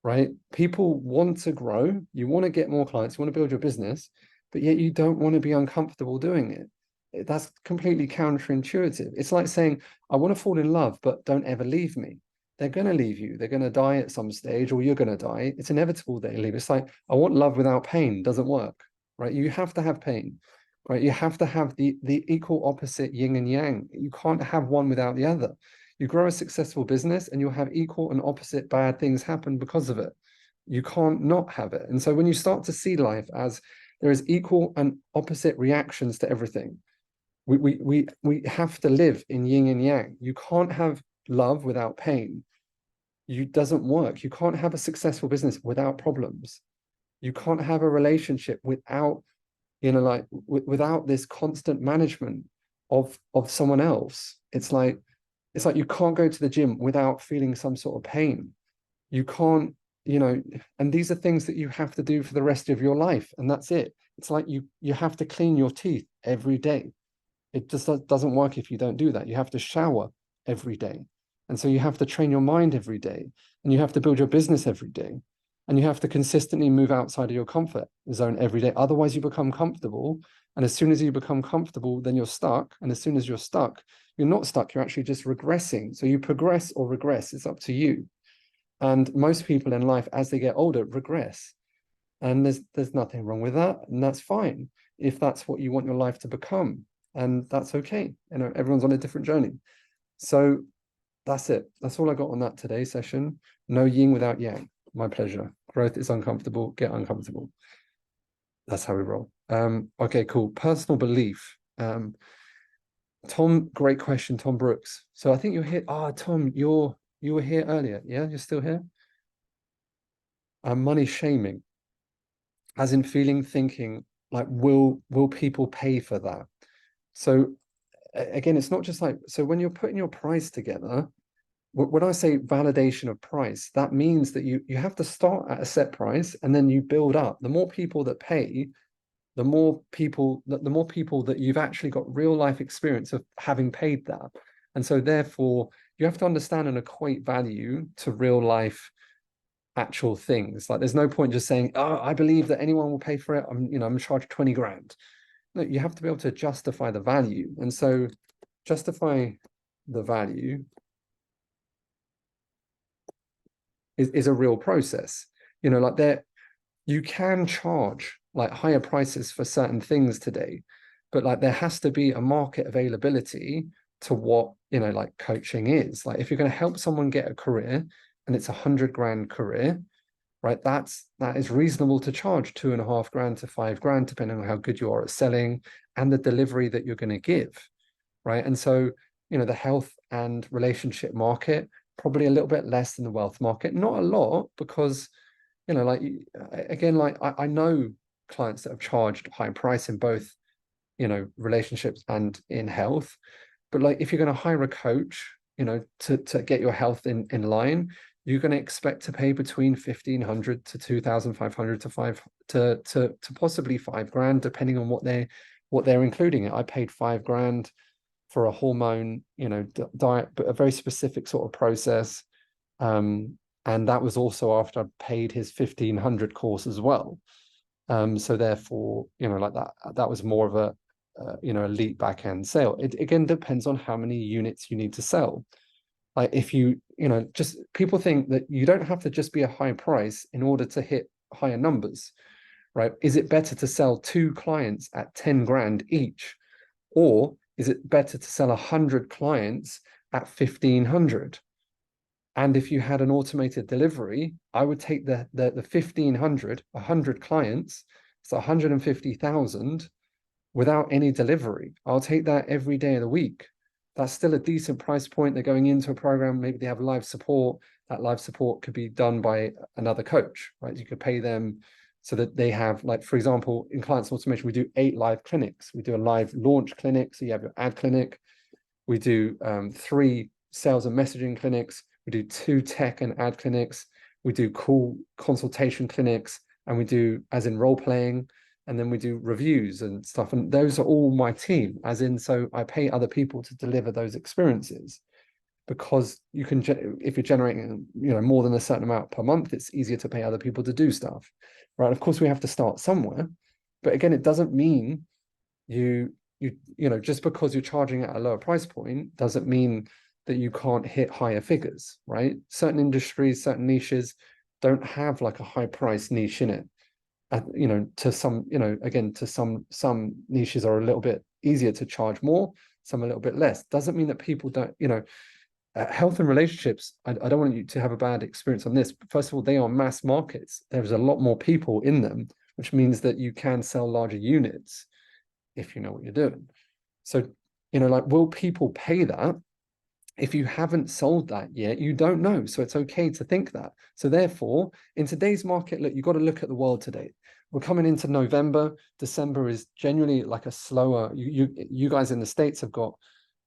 right? People want to grow, you want to get more clients, you want to build your business, but yet you don't want to be uncomfortable doing it. That's completely counterintuitive. It's like saying, I want to fall in love, but don't ever leave me. They're going to leave you. They're going to die at some stage, or you're going to die. It's inevitable they leave. It's like, I want love without pain. Doesn't work, right? You have to have pain, right? You have to have the equal opposite yin and yang. You can't have one without the other. You grow a successful business and you'll have equal and opposite bad things happen because of it. You can't not have it. And so when you start to see life as there is equal and opposite reactions to everything, we have to live in yin and yang. You can't have love without pain. It doesn't work. You can't have a successful business without problems. You can't have a relationship without, without this constant management of someone else. It's like you can't go to the gym without feeling some sort of pain. You can't, and these are things that you have to do for the rest of your life, and that's it. It's like you have to clean your teeth every day. It just doesn't work if you don't do that. You have to shower every day. And so you have to train your mind every day, and you have to build your business every day, and you have to consistently move outside of your comfort zone every day. Otherwise, you become comfortable. And as soon as you become comfortable, then you're stuck. And as soon as you're stuck, you're not stuck. You're actually just regressing. So you progress or regress. It's up to you. And most people in life, as they get older, regress. And there's nothing wrong with that. And that's fine if that's what you want your life to become. And that's okay. Everyone's on a different journey. So that's it. That's all I got on that today's session. No yin without yang. My pleasure. Growth is uncomfortable. Get uncomfortable. That's how we roll. Okay, cool. Personal belief. Tom, great question, Tom Brooks. So I think you're here. Tom, you were here earlier. Yeah, you're still here. Money shaming, as in thinking like, will people pay for that? So again, it's not just like, so when you're putting your price together, when I say validation of price, that means that you have to start at a set price and then you build up. The more people that pay, the more people that you've actually got real life experience of having paid that. And so therefore you have to understand and equate value to real life actual things. Like, there's no point just saying, oh, I believe that anyone will pay for it. I'm charged 20 grand. No, you have to be able to justify the value. And so justify the value is a real process. Like, you can charge like higher prices for certain things today, but like there has to be a market availability to what, you know, like coaching is. Like if you're going to help someone get a career and it's $100,000 career, right? That is reasonable to charge 2.5 grand to 5 grand, depending on how good you are at selling and the delivery that you're going to give, right? And so, you know, the health and relationship market, probably a little bit less than the wealth market, not a lot, because, you know, like again, like I know clients that have charged high price in both, you know, relationships and in health. But like if you're going to hire a coach, you know, to get your health in line, you're going to expect to pay between 1,500 to 2,500 to possibly 5 grand, depending on what they're including. I paid 5 grand for a hormone, you know, diet, but a very specific sort of process. And that was also after I paid his 1,500 course as well. So therefore, you know, like that was more of a you know, elite back end sale. It again depends on how many units you need to sell. Like if you know, just people think that you don't have to just be a high price in order to hit higher numbers, right? Is it better to sell 2 clients at 10 grand each, or is it better to sell 100 clients at 1,500? And if you had an automated delivery, I would take the 1,500, 100 clients, so 150,000 without any delivery. I'll take that every day of the week. That's still a decent price point. They're going into a program, maybe they have live support. That live support could be done by another coach, right? You could pay them so that they have, like, for example, in clients automation, we do 8 live clinics. We do a live launch clinic, so you have your ad clinic. We do 3 sales and messaging clinics. We do 2 tech and ad clinics. We do cool consultation clinics, and we do, as in role playing, and then we do reviews and stuff. And those are all my team, as in, so I pay other people to deliver those experiences, because you can, if you're generating, you know, more than a certain amount per month, it's easier to pay other people to do stuff, right? Of course, we have to start somewhere, but again, it doesn't mean you know, just because you're charging at a lower price point doesn't mean that you can't hit higher figures, right? Certain industries, certain niches don't have like a high price niche in it. You know, to some, you know, again, to some niches are a little bit easier to charge more, some a little bit less. Doesn't mean that people don't, you know, health and relationships, I don't want you to have a bad experience on this. First of all, they are mass markets. There's a lot more people in them, which means that you can sell larger units if you know what you're doing. So, you know, like, will people pay that? If you haven't sold that yet, you don't know. So it's okay to think that. So therefore, in today's market, look, you've got to look at the world today. We're coming into November. December is generally like a slower, you guys in the States have got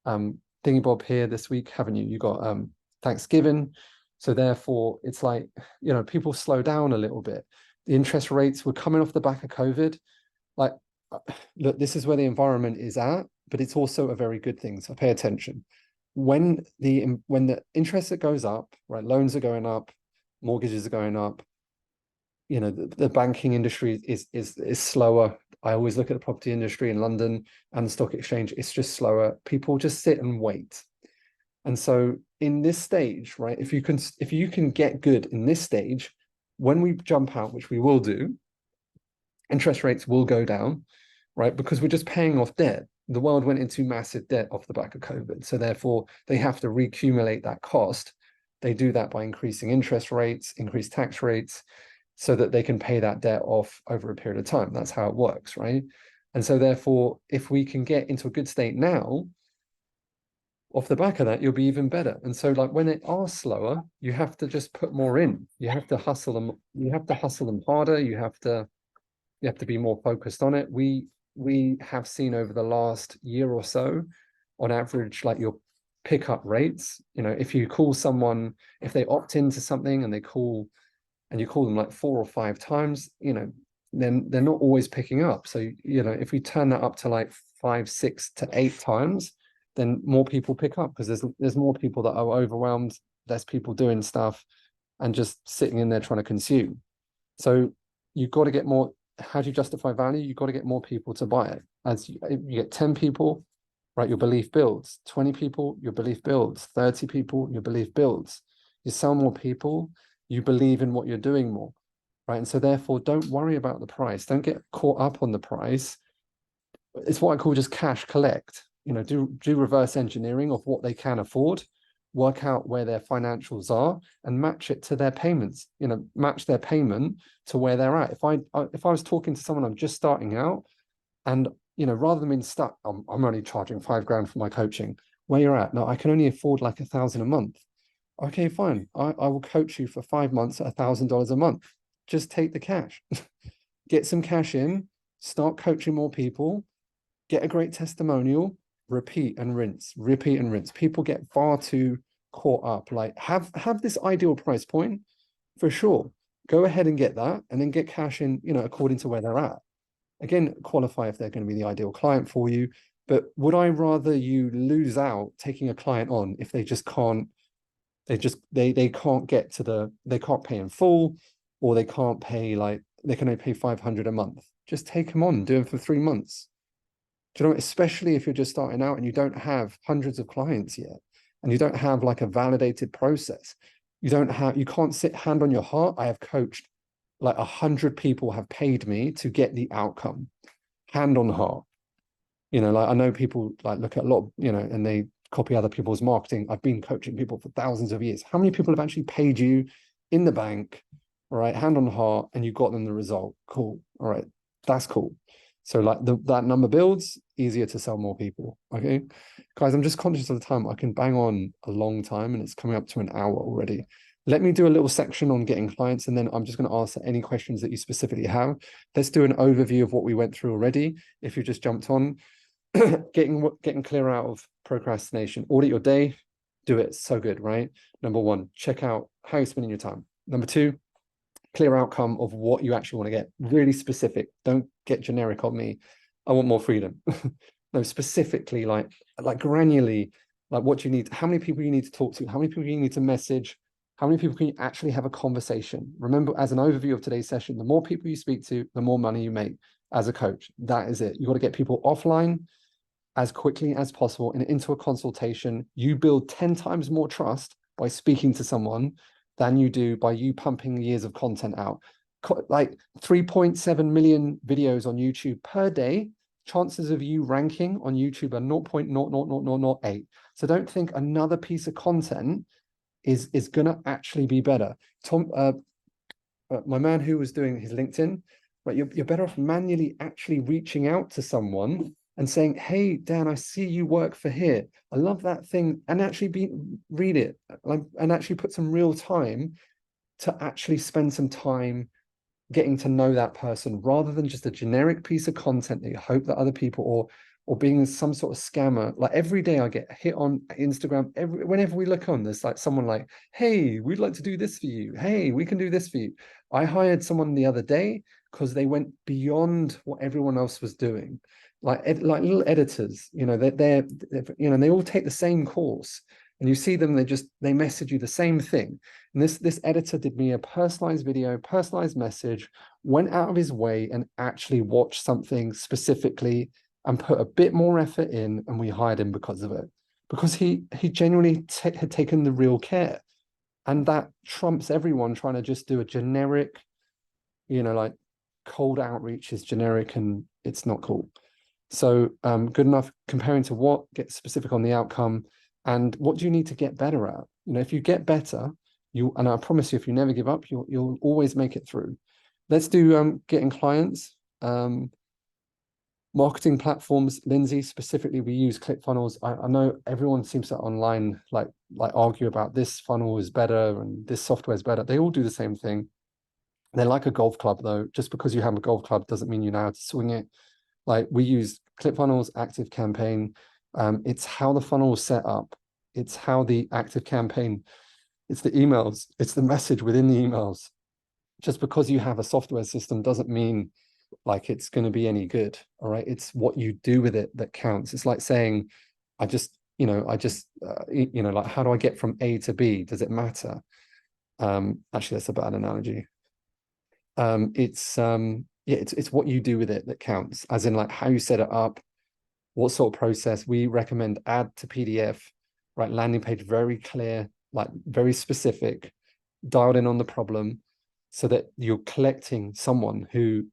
Thingy Bob here this week, haven't you? You got Thanksgiving. So therefore, it's like, you know, people slow down a little bit. The interest rates were coming off the back of COVID. Like, look, this is where the environment is at, but it's also a very good thing. So pay attention. When the interest that goes up, right, loans are going up, mortgages are going up, you know, the banking industry is slower. I always look at the property industry in London and the stock exchange. It's just slower. People just sit and wait. And so in this stage, right, if you can get good in this stage, when we jump out, which we will do, interest rates will go down, right? Because we're just paying off debt. The world went into massive debt off the back of COVID. So therefore, they have to reaccumulate that cost. They do that by increasing interest rates, increase tax rates, so that they can pay that debt off over a period of time. That's how it works, right? And so therefore, if we can get into a good state now, off the back of that, you'll be even better. And so, like, when it are slower, you have to just put more in. You have to hustle them. You have to hustle them harder. You have to be more focused on it. We have seen over the last year or so, on average, like, your pickup rates, you know, if you call someone, if they opt into something and you call them like 4 or 5 times, you know, then they're not always picking up. So, you know, if we turn that up to like 5, 6 to 8 times, then more people pick up, because there's more people that are overwhelmed, less people doing stuff and just sitting in there trying to consume. So you've got to get more. How do you justify value? You've got to get more people to buy it. As you get 10 people, right, your belief builds. 20 people, your belief builds. 30 people, your belief builds. You sell more people, you believe in what you're doing more, right? And so therefore, don't worry about the price. Don't get caught up on the price. it's what I call just cash collect. Do reverse engineering of what they can afford, work out where their financials are, and match it to their payments. Match their payment to where they're at. If I was talking to someone I'm just starting out, and rather than being stuck, I'm only charging £5,000 for my coaching. Where you're at, no, I can only afford like 1,000 a month. Okay, fine. I will coach you for 5 months at $1,000 a month. Just take the cash, get some cash in, start coaching more people, get a great testimonial, repeat and rinse, repeat and rinse. People get far too caught up. Like have this ideal price point for sure. Go ahead and get that, and then get cash in, according to where they're at. Again, qualify if they're going to be the ideal client for you. But would I rather you lose out taking a client on if they just can't, they can't get to they can't pay in full, or they can't pay, like they can only pay 500 a month? Just take them on, do them for 3 months. Do you know, especially if you're just starting out and you don't have hundreds of clients yet, and you don't have like a validated process. You can't sit hand on your heart. I have coached like 100 people have paid me to get the outcome, hand on heart. Like I know people like look at a lot, and they copy other people's marketing. I've been coaching people for thousands of years. How many people have actually paid you in the bank, all right, hand on heart, and you got them the result? Cool. All right, that's cool. So like that number builds, easier to sell more people. Okay, guys, I'm just conscious of the time. I can bang on a long time, and it's coming up to an hour already. Let me do a little section on getting clients, and then I'm just going to answer any questions that you specifically have. Let's do an overview of what we went through already. If you just jumped on, getting clear out of procrastination. Audit your day, do it. So good, right? Number one, check out how you're spending your time. Number two, clear outcome of what you actually want to get. Really specific. Don't get generic on me. I want more freedom. No, specifically, like granularly, like what you need, how many people you need to talk to, how many people you need to message, how many people can you actually have a conversation. Remember, as an overview of today's session, the more people you speak to, the more money you make as a coach. That is it. You got to get people offline as quickly as possible and into a consultation. You build 10 times more trust by speaking to someone than you do by you pumping years of content out. Like 3.7 million videos on YouTube per day. Chances of you ranking on YouTube are 0.00008. So don't think another piece of content is going to actually be better. My man who was doing his LinkedIn, right? You're better off manually actually reaching out to someone and saying, hey, Dan, I see you work for here. I love that thing. And actually read it, and actually put some real time to actually spend some time getting to know that person, rather than just a generic piece of content that you hope that other people, or being some sort of scammer. Like every day I get hit on Instagram, whenever we look on, there's like someone like, hey, we'd like to do this for you. Hey, we can do this for you. I hired someone the other day because they went beyond what everyone else was doing. Like little editors, they're they all take the same course, and you see them, they message you the same thing. And this editor did me a personalized video, personalized message, went out of his way and actually watched something specifically and put a bit more effort in, and we hired him because of it, because he genuinely had taken the real care. And that trumps everyone trying to just do a generic, like cold outreach is generic and it's not cool. So good enough comparing to what, get specific on the outcome, and what do you need to get better at? If you get better, and I promise you, if you never give up, you'll always make it through. Let's do getting clients. Marketing platforms, Lindsay, specifically, we use ClickFunnels. I know everyone seems to online like argue about this funnel is better and this software is better. They all do the same thing. They're like a golf club, though. Just because you have a golf club doesn't mean you know how to swing it. Like we use ClickFunnels, Active Campaign. It's how the funnel is set up. It's how the Active Campaign, it's the emails, it's the message within the emails. Just because you have a software system doesn't mean like it's going to be any good. All right, it's what you do with it that counts. It's like saying, like, how do I get from A to B? Does it matter? Actually, that's a bad analogy. It's what you do with it that counts, as in like how you set it up, what sort of process. We recommend add to PDF, right? Landing page, very clear, like very specific, dialed in on the problem, so that you're collecting someone who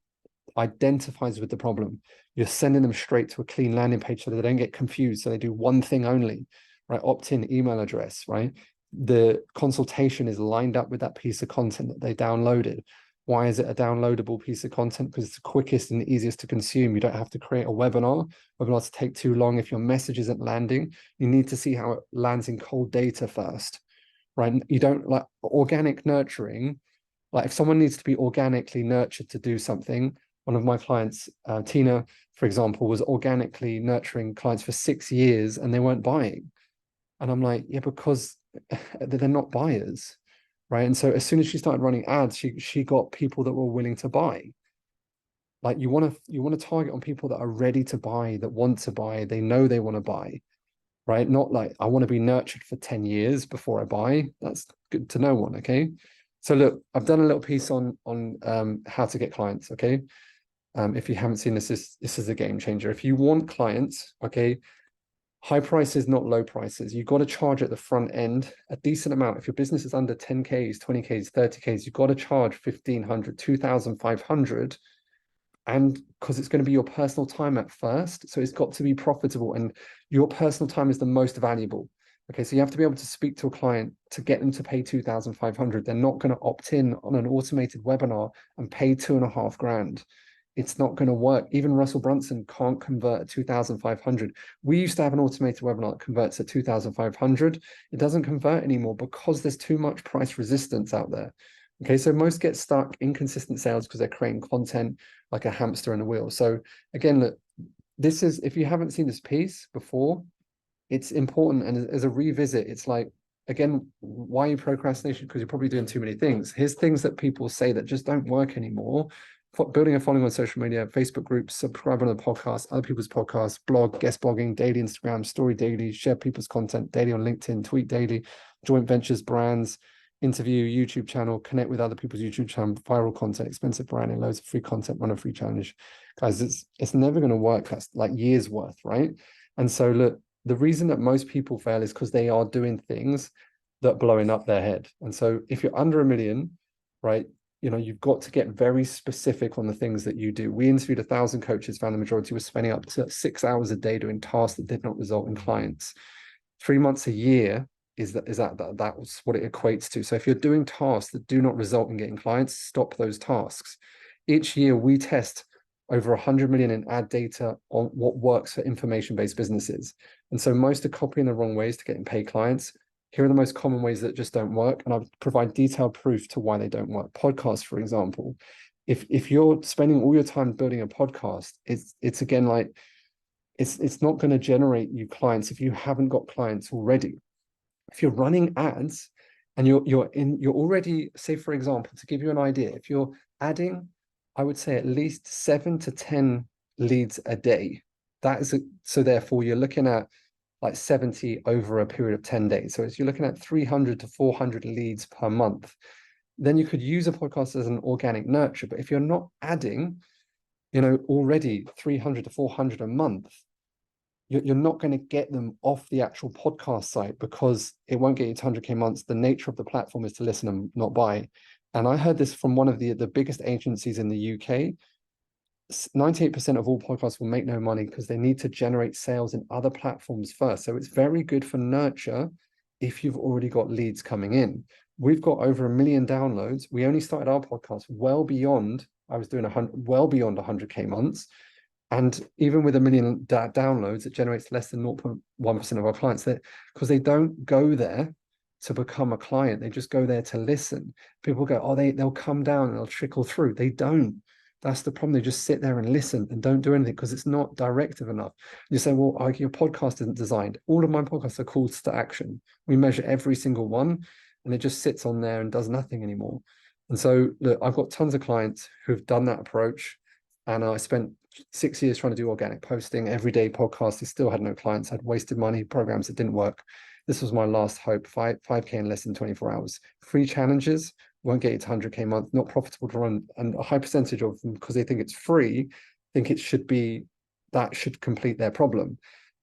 identifies with the problem. You're sending them straight to a clean landing page so they don't get confused. So they do one thing only, right? Opt-in email address, right? The consultation is lined up with that piece of content that they downloaded. Why is it a downloadable piece of content? Because it's the quickest and the easiest to consume. You don't have to create a webinar. Webinars take too long. If your message isn't landing, you need to see how it lands in cold data first, right? You don't like organic nurturing. Like if someone needs to be organically nurtured to do something, one of my clients, Tina, for example, was organically nurturing clients for 6 years and they weren't buying. And I'm like, yeah, because they're not buyers, right? And so as soon as she started running ads, she got people that were willing to buy. Like you want to target on people that are ready to buy, that want to buy, they know they want to buy, right? Not like I want to be nurtured for 10 years before I buy. That's good to no one, okay? So look, I've done a little piece on how to get clients, okay? If you haven't seen this is a game changer. If you want clients, okay, high prices, not low prices. You've got to charge at the front end a decent amount. If your business is under 10Ks, 20Ks, 30Ks, you've got to charge 1,500, 2,500. And because it's going to be your personal time at first. So it's got to be profitable. And your personal time is the most valuable. Okay, so you have to be able to speak to a client to get them to pay 2,500. They're not going to opt in on an automated webinar and pay 2.5 grand. It's not going to work. Even Russell Brunson can't convert at 2,500. We used to have an automated webinar that converts at 2,500. It doesn't convert anymore because there's too much price resistance out there. Okay, so most get stuck in consistent sales because they're creating content like a hamster in a wheel. So again, look, this is, if you haven't seen this piece before, it's important. And as a revisit, it's like, again, why are you procrastination? Because you're probably doing too many things. Here's things that people say that just don't work anymore. Building a following on social media, Facebook groups, subscribe on the podcast, other people's podcasts, blog, guest blogging, daily Instagram, story daily, share people's content daily on LinkedIn, tweet daily, joint ventures, brands, interview, YouTube channel, connect with other people's YouTube channel, viral content, expensive branding, loads of free content, run a free challenge. Guys, it's never going to work. That's like years worth, right? And so look, the reason that most people fail is because they are doing things that are blowing up their head. And so if you're under 1 million, right, you know, you've got to get very specific on the things that you do. We interviewed 1,000 coaches, found the majority were spending up to 6 hours a day doing tasks that did not result in clients. 3 months a year that was what it equates to. So if you're doing tasks that do not result in getting clients, stop those tasks. Each year we test over 100 million in ad data on what works for information-based businesses. And so most are copying the wrong ways to getting paid clients. Here are the most common ways that just don't work. And I'll provide detailed proof to why they don't work. Podcasts, for example, if you're spending all your time building a podcast, it's again, like, it's not going to generate you clients if you haven't got clients already. If you're running ads and you're already, say, for example, to give you an idea, if you're adding, I would say at least 7 to 10 leads a day, so therefore you're looking at like 70 over a period of 10 days. So you're looking at 300 to 400 leads per month. Then you could use a podcast as an organic nurture. But if you're not adding, you know, already 300 to 400 a month, you're not going to get them off the actual podcast site because it won't get you to 100K months. The nature of the platform is to listen and not buy. And I heard this from one of the biggest agencies in the UK. 98% of all podcasts will make no money because they need to generate sales in other platforms first. So it's very good for nurture if you've already got leads coming in. We've got over 1 million downloads. We only started our podcast well beyond, I was doing well beyond 100K months. And even with 1 million downloads, it generates less than 0.1% of our clients because they don't go there to become a client. They just go there to listen. People go, oh, they'll come down and they'll trickle through. They don't. That's the problem. They just sit there and listen and don't do anything because it's not directive enough. You say, well, your podcast isn't designed. All of my podcasts are calls to action. We measure every single one and it just sits on there and does nothing anymore. And so look, I've got tons of clients who've done that approach. And I spent 6 years trying to do organic posting, everyday podcasts. I still had no clients. I'd wasted money, programs that didn't work. This was my last hope, 5K in less than 24 hours. Free challenges won't get you to 100K a month, not profitable to run. And a high percentage of them, because they think it's free, think it should be, that should complete their problem.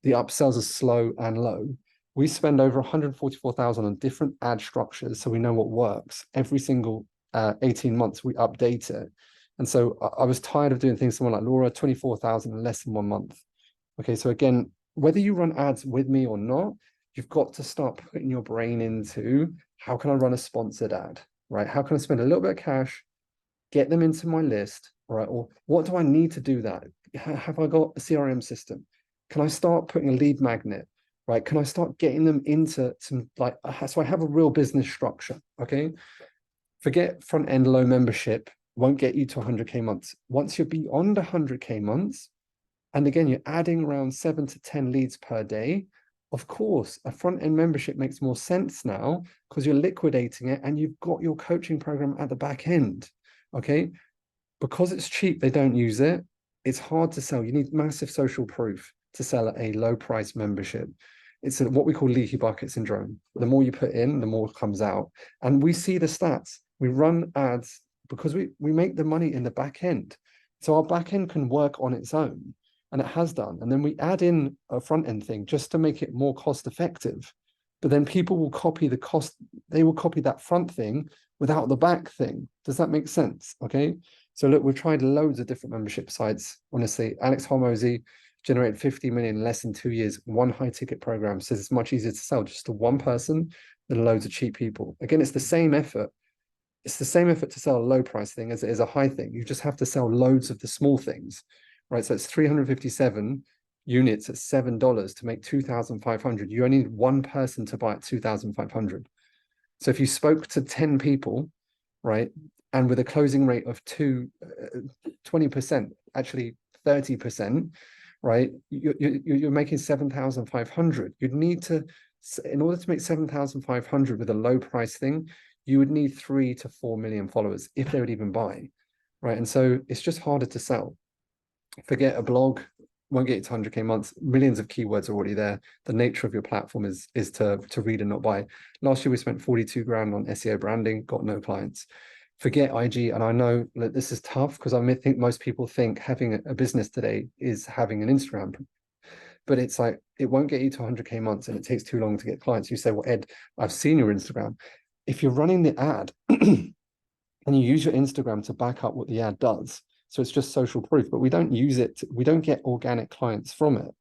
The upsells are slow and low. We spend over 144,000 on different ad structures so we know what works. Every single 18 months, we update it. And so I was tired of doing things, someone like Laura, 24,000 in less than 1 month. Okay, so again, whether you run ads with me or not, you've got to start putting your brain into how can I run a sponsored ad, right? How can I spend a little bit of cash, get them into my list, right? Or what do I need to do that? Have I got a CRM system? Can I start putting a lead magnet, right? Can I start getting them into some like, so I have a real business structure, okay? Forget front end low membership, won't get you to 100K months. Once you're beyond 100K months, and again, you're adding around 7 to 10 leads per day, of course, a front end membership makes more sense now because you're liquidating it and you've got your coaching program at the back end. Okay. Because it's cheap, they don't use it. It's hard to sell. You need massive social proof to sell a low price membership. It's what we call leaky bucket syndrome. The more you put in, the more comes out. And we see the stats. We run ads because we make the money in the back end. So our back end can work on its own. And it has done. And then we add in a front end thing just to make it more cost effective. But then people will copy the cost, they will copy that front thing without the back thing. Does that make sense? Okay. So look, we've tried loads of different membership sites. Honestly, Alex Hormozy generated 50 million in less than 2 years, one high ticket program. Says it's much easier to sell just to one person than loads of cheap people. Again, it's the same effort. It's the same effort to sell a low price thing as it is a high thing. You just have to sell loads of the small things. Right, so it's 357 units at $7 to make 2,500. You only need one person to buy at 2,500. So if you spoke to 10 people, right, and with a closing rate of 20%, actually 30%, right, you're making 7,500. You'd need to, in order to make 7,500 with a low price thing, you would need 3 to 4 million followers if they would even buy, right? And so it's just harder to sell. Forget a blog, won't get you to 100K months. Millions of keywords are already there. The nature of your platform is to read and not buy. Last year we spent 42 grand on SEO branding, got no clients. Forget IG, and I know that this is tough because I think most people think having a business today is having an Instagram, but it's like it won't get you to 100K months, and it takes too long to get clients. You say, well, Ed, I've seen your Instagram. If you're running the ad and you use your Instagram to back up what the ad does, so it's just social proof, but we don't use it. We don't get organic clients from it.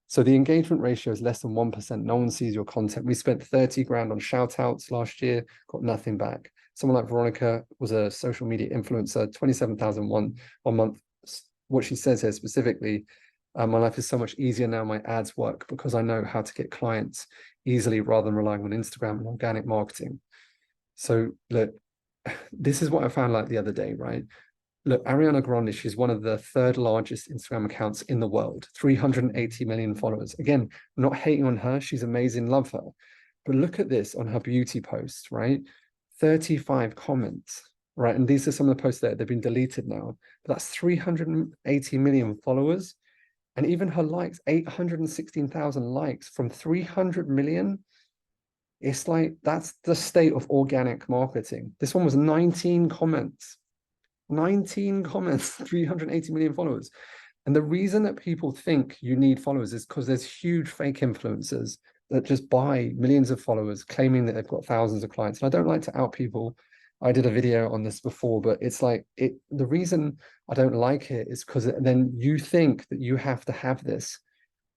So the engagement ratio is less than 1%. No one sees your content. We spent 30 grand on shout outs last year, got nothing back. Someone like Veronica was a social media influencer, 27,000 one month. What she says here specifically, my life is so much easier now. My ads work because I know how to get clients easily rather than relying on Instagram and organic marketing. So look, this is what I found like the other day, right? Look, Ariana Grande, she's one of the third largest Instagram accounts in the world, 380 million followers. Again, I'm not hating on her. She's amazing, love her. But look at this on her beauty posts, right? 35 comments, right? And these are some of the posts that they've been deleted now. But that's 380 million followers. And even her likes, 816,000 likes from 300 million. It's like, that's the state of organic marketing. This one was 19 comments. 19 comments, 380 million followers. And the reason that people think you need followers is because there's huge fake influencers that just buy millions of followers claiming that they've got thousands of clients. And I don't like to out people. I did a video on this before, but it's like the reason I don't like it is because then you think that you have to have this,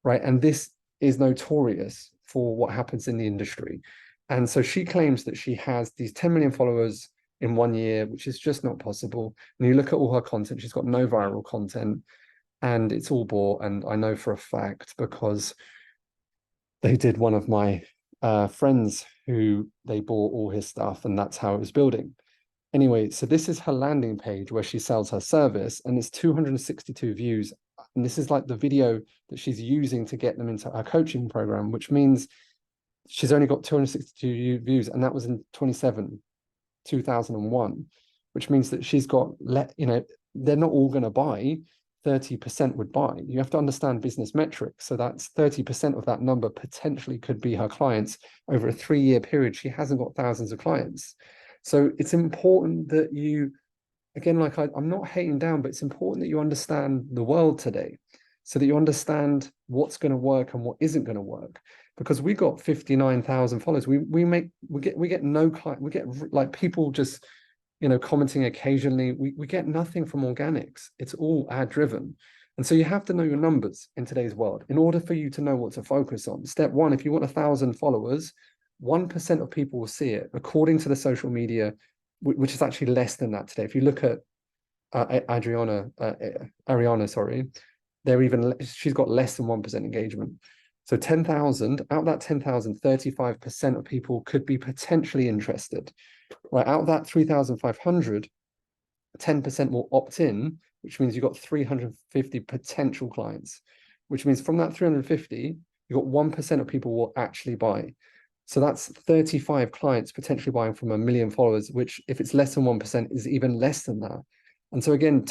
right? And this is notorious for what happens in the industry. And so she claims that she has these 10 million followers in 1 year, which is just not possible. And you look at all her content, she's got no viral content and it's all bought. And I know for a fact because they did one of my friends who they bought all his stuff and that's how it was building. Anyway, so this is her landing page where she sells her service and it's 262 views. And this is like the video that she's using to get them into her coaching program, which means she's only got 262 views. And that was in 2001, which means that she's got, they're not all going to buy, 30% would buy. You have to understand business metrics. So that's 30% of that number potentially could be her clients over a 3-year period. She hasn't got thousands of clients. So it's important that you, again, like I'm not hating down, but it's important that you understand the world today so that you understand what's going to work and what isn't going to work. Because we got 59,000 followers. We get no client. We get like people just commenting occasionally. We get nothing from organics. It's all ad driven. And so you have to know your numbers in today's world in order for you to know what to focus on. Step one, if you want 1,000 followers, 1% of people will see it, according to the social media, which is actually less than that today. If you look at Ariana, sorry, she's got less than 1% engagement. So 10,000, out of that 10,000, 35% of people could be potentially interested. Right, out of that 3,500, 10% will opt in, which means you've got 350 potential clients, which means from that 350, you've got 1% of people will actually buy. So that's 35 clients potentially buying from 1 million followers, which if it's less than 1% is even less than that. And so again,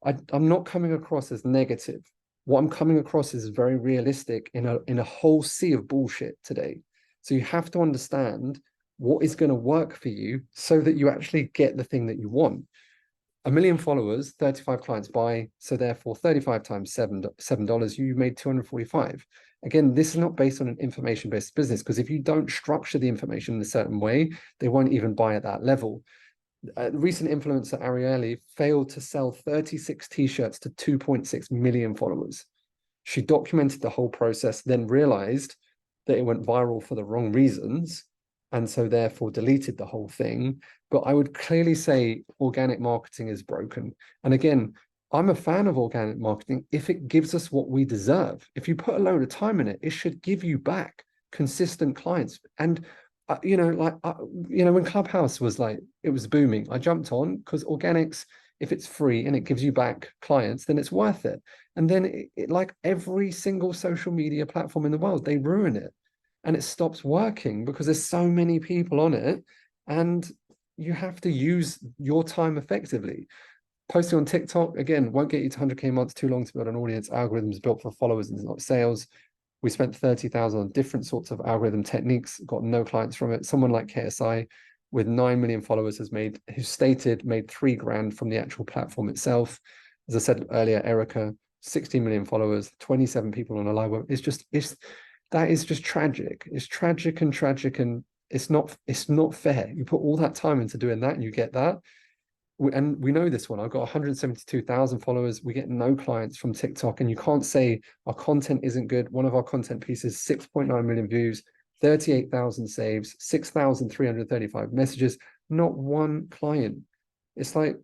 I'm not coming across as negative. What I'm coming across is very realistic in a whole sea of bullshit today. So you have to understand what is going to work for you so that you actually get the thing that you want. 1 million followers, 35 clients buy, so therefore 35 times $7, you made 245. Again, this is not based on an information-based business, because if you don't structure the information in a certain way, they won't even buy at that level. Recent influencer Ariely failed to sell 36 t-shirts to 2.6 million followers. She documented the whole process, then realized that it went viral for the wrong reasons, and so therefore deleted the whole thing. But I would clearly say organic marketing is broken. And again, I'm a fan of organic marketing if it gives us what we deserve. If you put a load of time in it, it should give you back consistent clients. And when Clubhouse was it was booming, I jumped on because organics, if it's free and it gives you back clients, then it's worth it. And then it like every single social media platform in the world, they ruin it. And it stops working because there's so many people on it, and you have to use your time effectively. Posting on TikTok, again, won't get you to 100K months, too long to build an audience. Algorithms built for followers and not sales. We spent 30,000 on different sorts of algorithm techniques, got no clients from it. Someone like KSI with 9 million followers who made 3 grand from the actual platform itself. As I said earlier, Erica, 16 million followers, 27 people on a live web. That is just tragic. It's tragic, and it's not fair. You put all that time into doing that and you get that. And we know this one. I've got 172,000 followers. We get no clients from TikTok, and you can't say our content isn't good. One of our content pieces, 6.9 million views, 38,000 saves, 6,335 messages, not one client. It's like,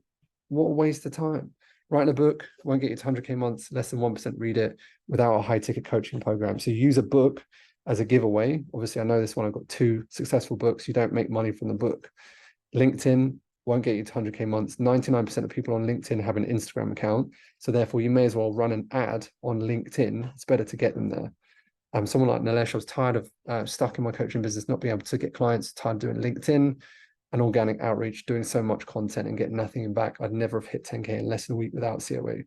what a waste of time. Writing a book won't get you to 100K months, less than 1% read it without a high ticket coaching program. So you use a book as a giveaway. Obviously, I know this one. I've got 2 successful books. You don't make money from the book. LinkedIn won't get you to 100K months. 99% of people on LinkedIn have an Instagram account. So therefore, you may as well run an ad on LinkedIn. It's better to get them there. Someone like Nilesh, I was tired of stuck in my coaching business, not being able to get clients, tired of doing LinkedIn and organic outreach, doing so much content and get nothing back. I'd never have hit 10K in less than a week without COA.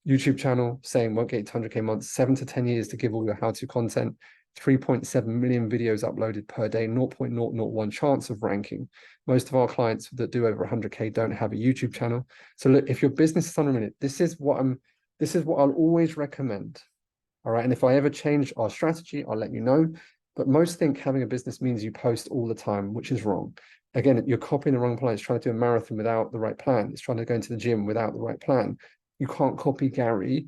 YouTube channel, same, won't get you to 100K months, 7 to 10 years to give all your how-to content, 3.7 million videos uploaded per day, 0.001 chance of ranking. Most of our clients that do over 100K don't have a YouTube channel. So look, if your business is under a minute, this is what I'll always recommend. All right. And if I ever change our strategy, I'll let you know. But most think having a business means you post all the time, which is wrong. Again, you're copying the wrong plan. It's trying to do a marathon without the right plan. It's trying to go into the gym without the right plan. You can't copy Gary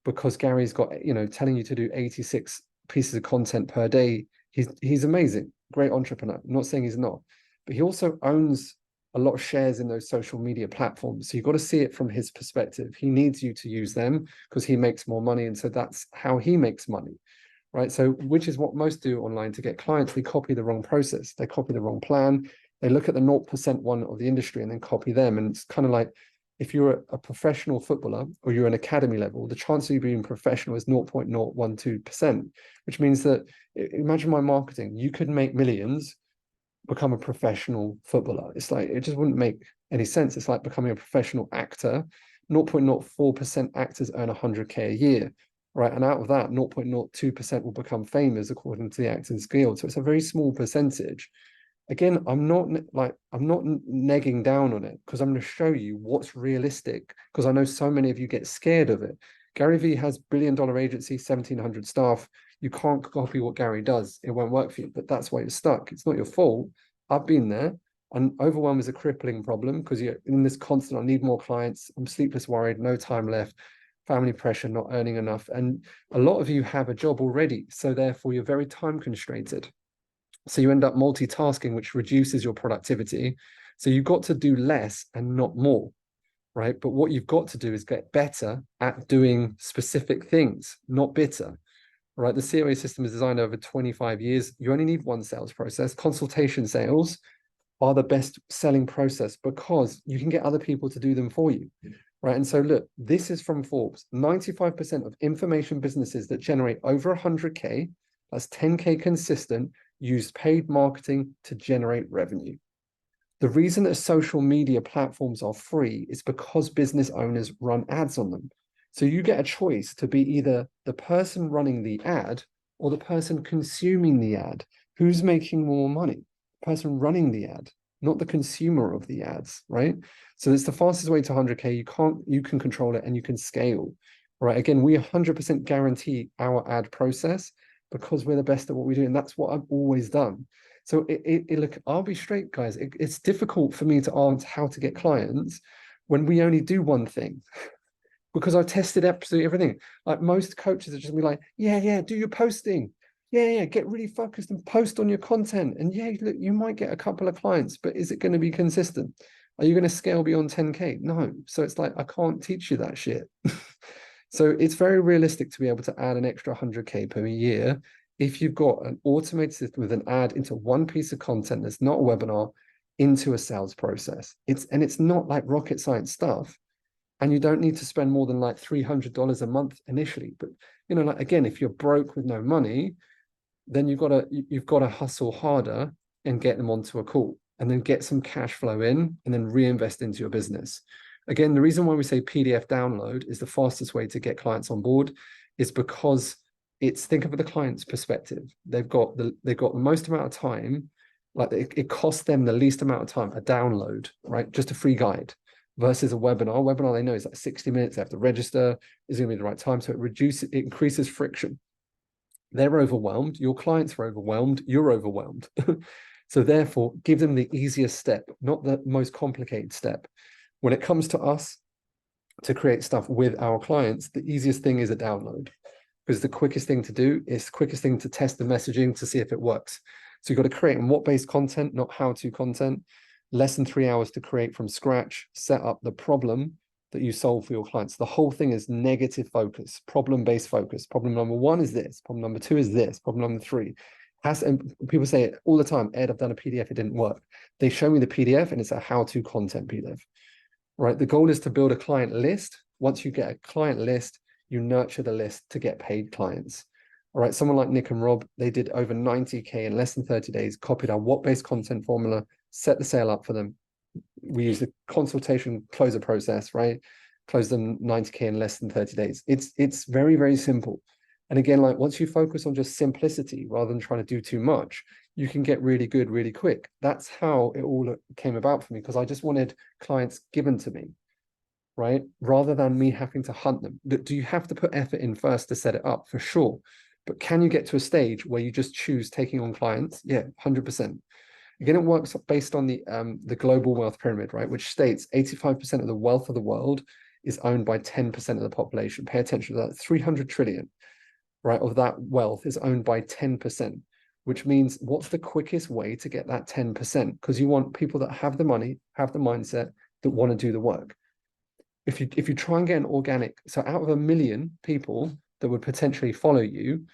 because Gary's got, telling you to do 86 pieces of content per day. He's amazing, great entrepreneur. I'm not saying he's not, but he also owns a lot of shares in those social media platforms. So you've got to see it from his perspective. He needs you to use them because he makes more money. And so that's how he makes money, right? So which is what most do online to get clients. They copy the wrong process. They copy the wrong plan. They look at the 0% one of the industry and then copy them. And it's kind of like, if you're a professional footballer or you're an academy level, the chance of you being professional is 0.012%, which means that, imagine my marketing, you could make millions, become a professional footballer. It's like, it just wouldn't make any sense. It's like becoming a professional actor. 0.04% actors earn 100K a year, right? And out of that, 0.02% will become famous according to the Actors Guild. So it's a very small percentage. Again, I'm not negging down on it because I'm going to show you what's realistic, because I know so many of you get scared of it. Gary Vee has $1 billion agency, 1,700 staff. You can't copy what Gary does. It won't work for you, but that's why you're stuck. It's not your fault. I've been there. And overwhelm is a crippling problem because you're in this constant, I need more clients, I'm sleepless, worried, no time left, family pressure, not earning enough. And a lot of you have a job already. So therefore you're very time constrained. So you end up multitasking, which reduces your productivity. So you've got to do less and not more, right? But what you've got to do is get better at doing specific things, not bitter, right? The COA system is designed over 25 years. You only need one sales process. Consultation sales are the best selling process because you can get other people to do them for you, right? And so look, this is from Forbes. 95% of information businesses that generate over 100K, that's 10K consistent, use paid marketing to generate revenue. The reason that social media platforms are free is because business owners run ads on them. So you get a choice to be either the person running the ad or the person consuming the ad. Who's making more money? The person running the ad, not the consumer of the ads, right? So it's the fastest way to 100K. You can control it and you can scale, right? Again, we 100% guarantee our ad process because we're the best at what we do. And that's what I've always done. So look, I'll be straight, guys. It's difficult for me to answer how to get clients when we only do one thing because I've tested absolutely everything. Like most coaches are just be like, yeah, do your posting. Yeah, get really focused and post on your content. And yeah, look, you might get a couple of clients, but is it going to be consistent? Are you going to scale beyond 10K? No. So it's like, I can't teach you that shit. So it's very realistic to be able to add an extra 100K per year if you've got an automated system with an ad into one piece of content that's not a webinar into a sales process. It's not like rocket science stuff. And you don't need to spend more than like $300 a month initially. But you know, like again, if you're broke with no money, then you've got to hustle harder and get them onto a call and then get some cash flow in and then reinvest into your business. Again, the reason why we say PDF download is the fastest way to get clients on board is because think of the client's perspective. They've got the most amount of time, like it costs them the least amount of time, a download, right? Just a free guide versus a webinar. Webinar, they know is like 60 minutes, they have to register, is going to be the right time. So it increases friction. They're overwhelmed, your clients are overwhelmed, you're overwhelmed. So therefore, give them the easiest step, not the most complicated step. When it comes to us to create stuff with our clients, the easiest thing is a download because the quickest thing to do is the quickest thing to test the messaging to see if it works. So you've got to create what-based content, not how-to content, less than 3 hours to create from scratch, set up the problem that you solve for your clients. The whole thing is negative focus, problem-based focus. Problem number one is this, problem number two is this, problem number three. And people say it all the time, Ed, I've done a PDF, it didn't work. They show me the PDF and it's a how-to content PDF, right? The goal is to build a client list. Once you get a client list, you nurture the list to get paid clients. All right, someone like Nick and Rob, they did over 90K in less than 30 days, copied our what-based content formula, set the sale up for them. We use the consultation closer process, right? Close them 90K in less than 30 days. It's very, very simple. And again, like once you focus on just simplicity rather than trying to do too much, you can get really good really quick. That's how it all came about for me because I just wanted clients given to me, right? Rather than me having to hunt them. Do you have to put effort in first to set it up? For sure. But can you get to a stage where you just choose taking on clients? Yeah, 100%. Again, it works based on the global wealth pyramid, right? Which states 85% of the wealth of the world is owned by 10% of the population. Pay attention to that. 300 trillion, right, of that wealth is owned by 10%, which means what's the quickest way to get that 10%? Because you want people that have the money, have the mindset, that want to do the work. If you try and get an organic, so out of 1 million people that would potentially follow you,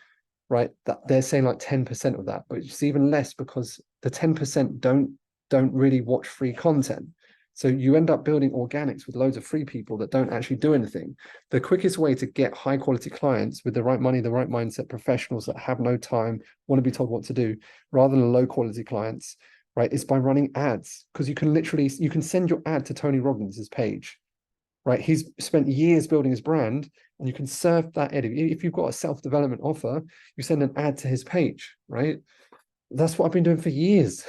right, that they're saying like 10% of that, but it's even less because the 10% don't really watch free content. So you end up building organics with loads of free people that don't actually do anything. The quickest way to get high quality clients with the right money, the right mindset, professionals that have no time, want to be told what to do, rather than low quality clients, right, is by running ads. Because you can send your ad to Tony Robbins' page, right? He's spent years building his brand and you can serve that ad. If you've got a self-development offer, you send an ad to his page, right? That's what I've been doing for years.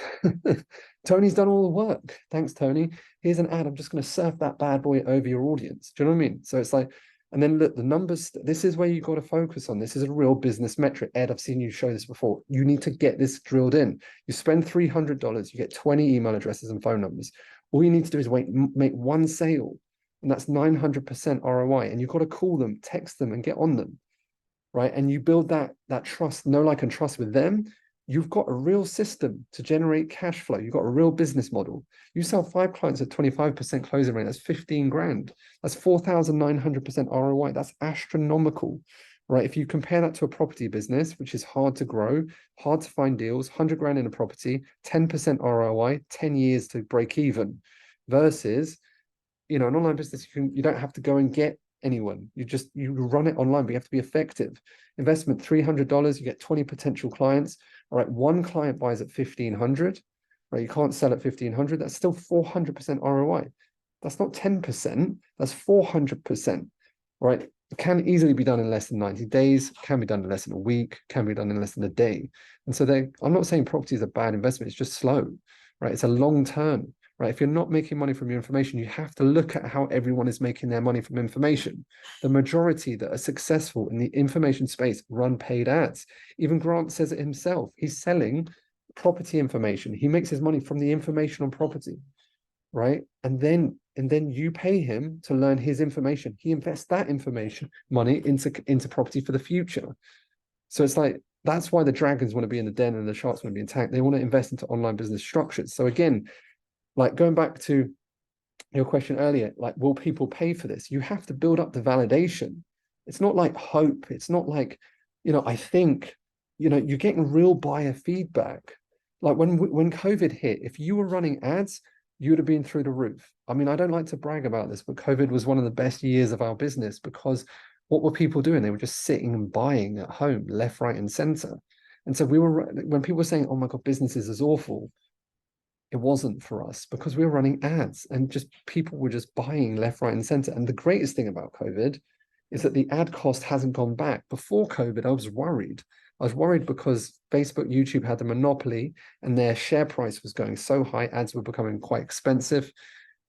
Tony's done all the work. Thanks, Tony. Here's an ad. I'm just going to surf that bad boy over your audience. Do you know what I mean? So it's like And then look, the numbers, this is where you got to focus on. This is a real business metric. Ed, I've seen you show this before. You need to get this drilled in. You spend $300, you get 20 email addresses and phone numbers. All you need to do is make one sale, and that's 900% ROI. And you've got to call them, text them, and get on them, right? And you build that trust, know, like, and trust with them. You've got a real system to generate cash flow. You've got a real business model. You sell 5 clients at 25% closing rate. That's 15 grand. That's 4,900% ROI. That's astronomical, right? If you compare that to a property business, which is hard to grow, hard to find deals, 100 grand in a property, 10% ROI, 10 years to break even, versus, an online business, you don't have to go and get anyone. You run it online, but you have to be effective. Investment $300, you get 20 potential clients. All right, one client buys at 1,500, right? You can't sell at 1,500. That's still 400% ROI. That's not 10%. That's 400%, right? It can easily be done in less than 90 days, can be done in less than a week, can be done in less than a day. And so I'm not saying property is a bad investment. It's just slow, right? It's a long term, right? If you're not making money from your information, you have to look at how everyone is making their money from information. The majority that are successful in the information space run paid ads. Even Grant says it himself. He's selling property information. He makes his money from the information on property, right? And then you pay him to learn his information. He invests that information money into property for the future. So it's like, that's why the dragons want to be in the den and the sharks want to be in the tank. They want to invest into online business structures. So again, like, going back to your question earlier, like, will people pay for this? You have to build up the validation. It's not like hope. It's not like, I think, you're getting real buyer feedback. Like when COVID hit, if you were running ads, you would have been through the roof. I mean, I don't like to brag about this, but COVID was one of the best years of our business, because what were people doing? They were just sitting and buying at home, left, right, and center. And so when people were saying, oh my God, businesses is awful, it wasn't for us, because we were running ads and just people were just buying left, right, and center. And the greatest thing about COVID is that the ad cost hasn't gone back. Before COVID, I was worried. I was worried because Facebook, YouTube had the monopoly and their share price was going so high, ads were becoming quite expensive.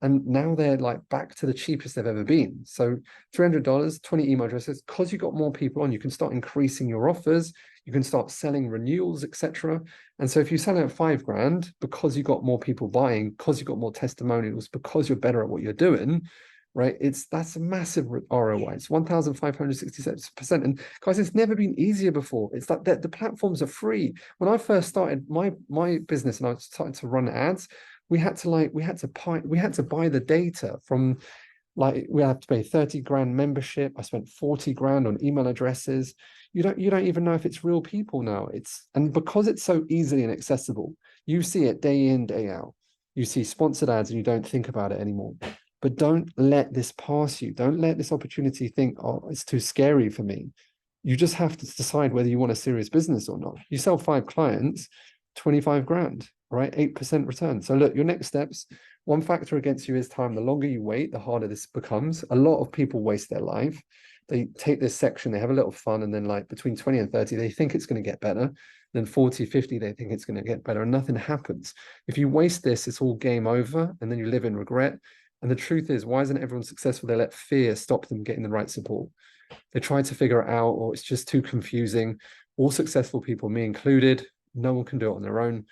And now they're like back to the cheapest they've ever been. So $300, 20 email addresses, because you got more people on, you can start increasing your offers, you can start selling renewals, etc. And so if you sell it at 5 grand, because you got more people buying, because you got more testimonials, because you're better at what you're doing, right? That's a massive ROI. It's 1,566%. And guys, it's never been easier before. It's like that the platforms are free. When I first started my business and I started to run ads, we had to buy the data from, like, we had to pay 30 grand membership. I spent 40 grand on email addresses. You don't even know if it's real people now. And because it's so easily and accessible, you see it day in, day out. You see sponsored ads and you don't think about it anymore. But don't let this pass you. Don't let this opportunity think, oh, it's too scary for me. You just have to decide whether you want a serious business or not. You sell 5 clients, 25 grand, right? 8% return. So look, your next steps, one factor against you is time. The longer you wait, the harder this becomes. A lot of people waste their life. They take this section, they have a little fun, and then like between 20 and 30, they think it's going to get better. Then 40, 50, they think it's going to get better, and nothing happens. If you waste this, it's all game over, and then you live in regret. And the truth is, why isn't everyone successful? They let fear stop them getting the right support. They try to figure it out, or it's just too confusing. All successful people, me included, no one can do it on their own.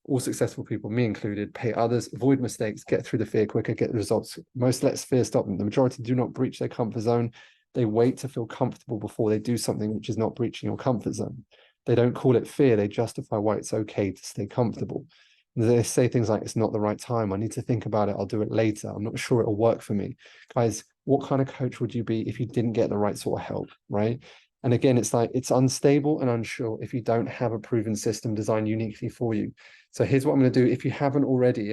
All successful people, me included, pay others, avoid mistakes, get through the fear quicker, get the results. Most let fear stop them. The majority do not breach their comfort zone. They wait to feel comfortable before they do something which is not breaching your comfort zone. They don't call it fear. They justify why it's okay to stay comfortable. They say things like, it's not the right time. I need to think about it. I'll do it later. I'm not sure it'll work for me. Guys, what kind of coach would you be if you didn't get the right sort of help, right? And again, it's like, it's unstable and unsure if you don't have a proven system designed uniquely for you. So here's what I'm going to do. If you haven't already,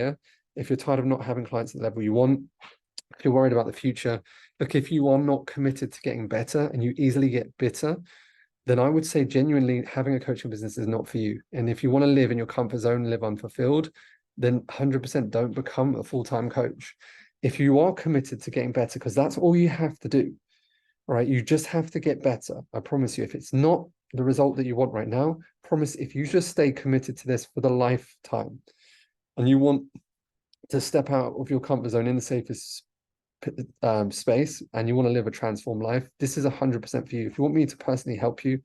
if you're tired of not having clients at the level you want, if you're worried about the future, look, if you are not committed to getting better and you easily get bitter, then I would say genuinely having a coaching business is not for you. And if you want to live in your comfort zone, live unfulfilled, then 100% don't become a full-time coach. If you are committed to getting better, because that's all you have to do, all right, you just have to get better. I promise you, if it's not the result that you want right now, promise if you just stay committed to this for the lifetime and you want to step out of your comfort zone in the safest space and you want to live a transformed life, this is 100% for you. If you want me to personally help you,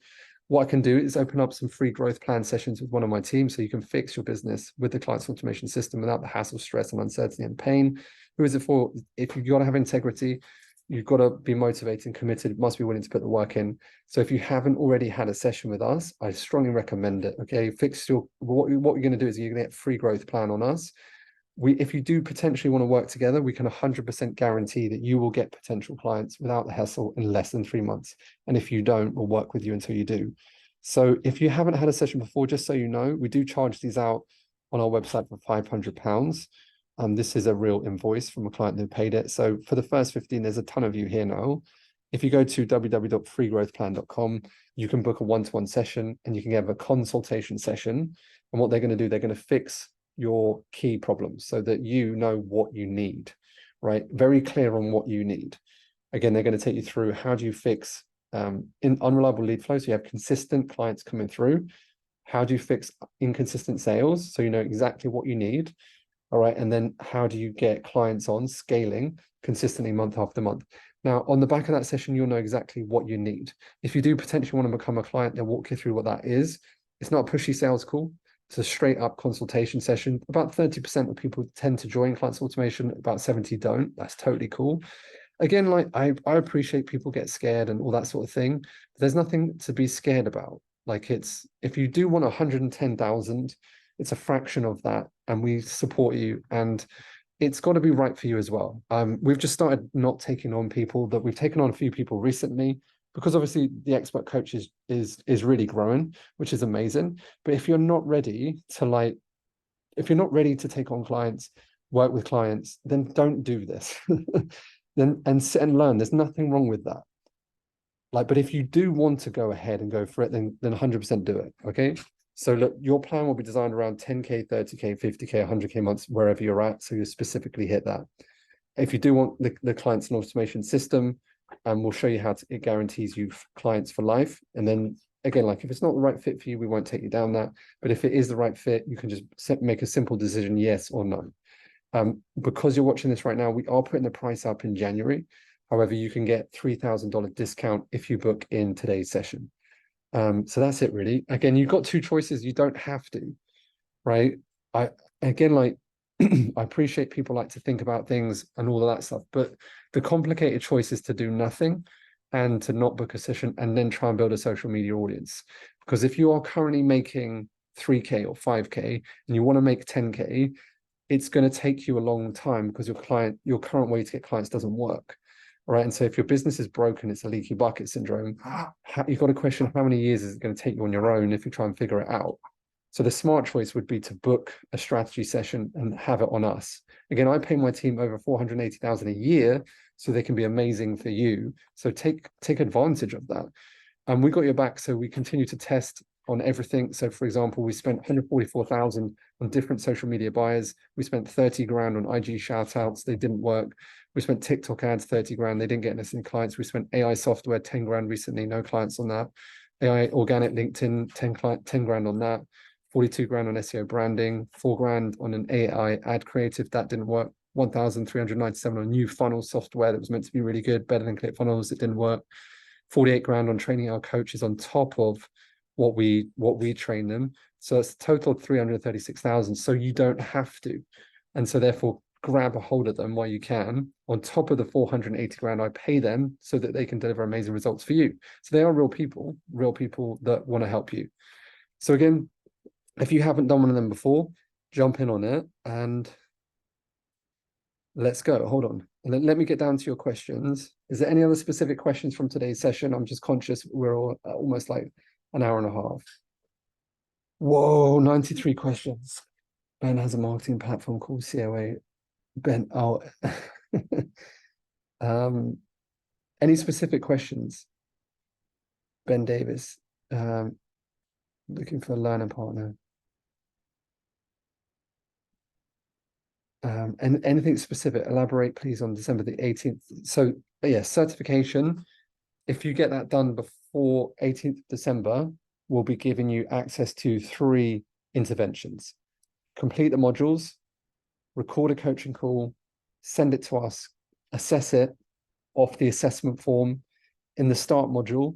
what I can do is open up some free growth plan sessions with one of my team so you can fix your business with the client's automation system without the hassle, stress, and uncertainty and pain. Who is it for? If you've got to have integrity, you've got to be motivated and committed, must be willing to put the work in. So if you haven't already had a session with us, I strongly recommend it. Okay, fix your what you're going to do is you're going to get a free growth plan on us. If you do potentially want to work together, we can 100% guarantee that you will get potential clients without the hassle in less than 3 months. And if you don't, we'll work with you until you do. So if you haven't had a session before, just so you know, we do charge these out on our website for £500. This is a real invoice from a client who paid it. So for the first 15, there's a ton of you here now. If you go to www.freegrowthplan.com, you can book a one-to-one session and you can have a consultation session. And what they're going to do, they're going to fix your key problems so that you know what you need, right? Very clear on what you need. Again, they're going to take you through how do you fix in unreliable lead flow so you have consistent clients coming through. How do you fix inconsistent sales so you know exactly what you need? All right, and then how do you get clients on scaling consistently month after month? Now, on the back of that session, you'll know exactly what you need. If you do potentially want to become a client, they'll walk you through what that is. It's not a pushy sales call. It's a straight up consultation session. About 30% of people tend to join clients automation, about 70 don't. That's totally cool. Again, like I appreciate people get scared and all that sort of thing. But there's nothing to be scared about. Like if you do want 110,000, it's a fraction of that, and we support you. And it's got to be right for you as well. We've just started not taking on people that we've taken on a few people recently, because obviously the expert coach is really growing, which is amazing. But if you're not ready to if you're not ready to take on clients, work with clients, then don't do this. and sit and learn. There's nothing wrong with that. But if you do want to go ahead and go for it, then 100% do it. Okay. So look, your plan will be designed around 10K, 30K, 50K, 100K months, wherever you're at. So you specifically hit that. If you do want the clients and automation system, we'll show you how it guarantees you clients for life. And then again, if it's not the right fit for you, we won't take you down that. But if it is the right fit, you can just make a simple decision, yes or no. Because you're watching this right now, we are putting the price up in January. However, you can get $3,000 discount if you book in today's session. So that's it really. Again, you've got two choices. You don't have to, right? I appreciate people like to think about things and all of that stuff, but the complicated choice is to do nothing and to not book a session and then try and build a social media audience. Because if you are currently making 3K or 5K and you want to make 10K, it's going to take you a long time because your current way to get clients doesn't work. Right. And so if your business is broken, it's a leaky bucket syndrome. You've got to question how many years is it going to take you on your own if you try and figure it out. So the smart choice would be to book a strategy session and have it on us. Again, I pay my team over 480,000 a year so they can be amazing for you. So take advantage of that. And we got your back. So we continue to test on everything. So for example, we spent 144,000 on different social media buyers. We spent 30 grand on IG shout outs. They didn't work. We spent TikTok ads, 30 grand. They didn't get us any clients. We spent AI software, 10 grand recently. No clients on that. AI organic LinkedIn, 10 grand on that. 42 grand on SEO branding, 4 grand on an AI ad creative. That didn't work. 1,397 on new funnel software that was meant to be really good, better than ClickFunnels. It didn't work. 48 grand on training our coaches on top of what we train them. So it's a total of 336,000. So you don't have to. And so therefore grab a hold of them while you can. On top of the 480 grand I pay them so that they can deliver amazing results for you. So they are real people that want to help you. So again, if you haven't done one of them before, jump in on it and let's go. Hold on. Let me get down to your questions. Is there any other specific questions from today's session? I'm just conscious we're all almost like an hour and a half. Whoa, 93 questions. Ben has a marketing platform called COA. Ben, any specific questions? Ben Davis, looking for a learner partner. And anything specific, elaborate please on December the 18th. So yeah, certification. If you get that done before 18th of December, we'll be giving you access to 3 interventions. Complete the modules, record a coaching call, send it to us, assess it off the assessment form in the start module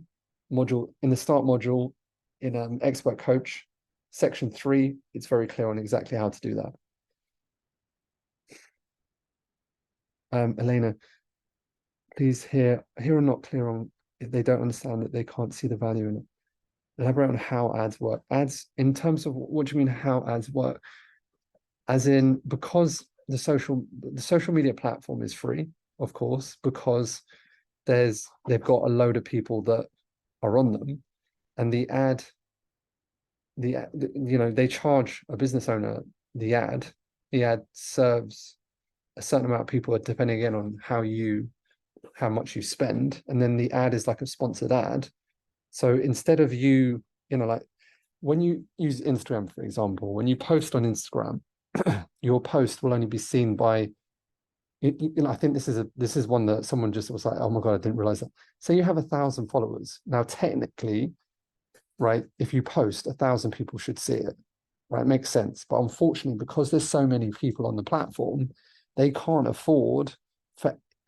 in Expert Coach, section 3. It's very clear on exactly how to do that. Elena, please hear or not clear on if they don't understand that they can't see the value in it. Elaborate on how ads work. Ads, in terms of what do you mean how ads work? As in, because the social media platform is free, of course, because they've got a load of people that are on them, and they charge a business owner the ad. The ad serves a certain amount of people, depending again on how much you spend, and then the ad is like a sponsored ad. So instead of like when you use Instagram, for example, when you post on Instagram, your post will only be seen by, I think this is one that someone just was like, oh my God, I didn't realize that. So you have 1,000 followers. Now, technically, right, if you post, 1,000 people should see it, right? It makes sense. But unfortunately, because there's so many people on the platform, they can't afford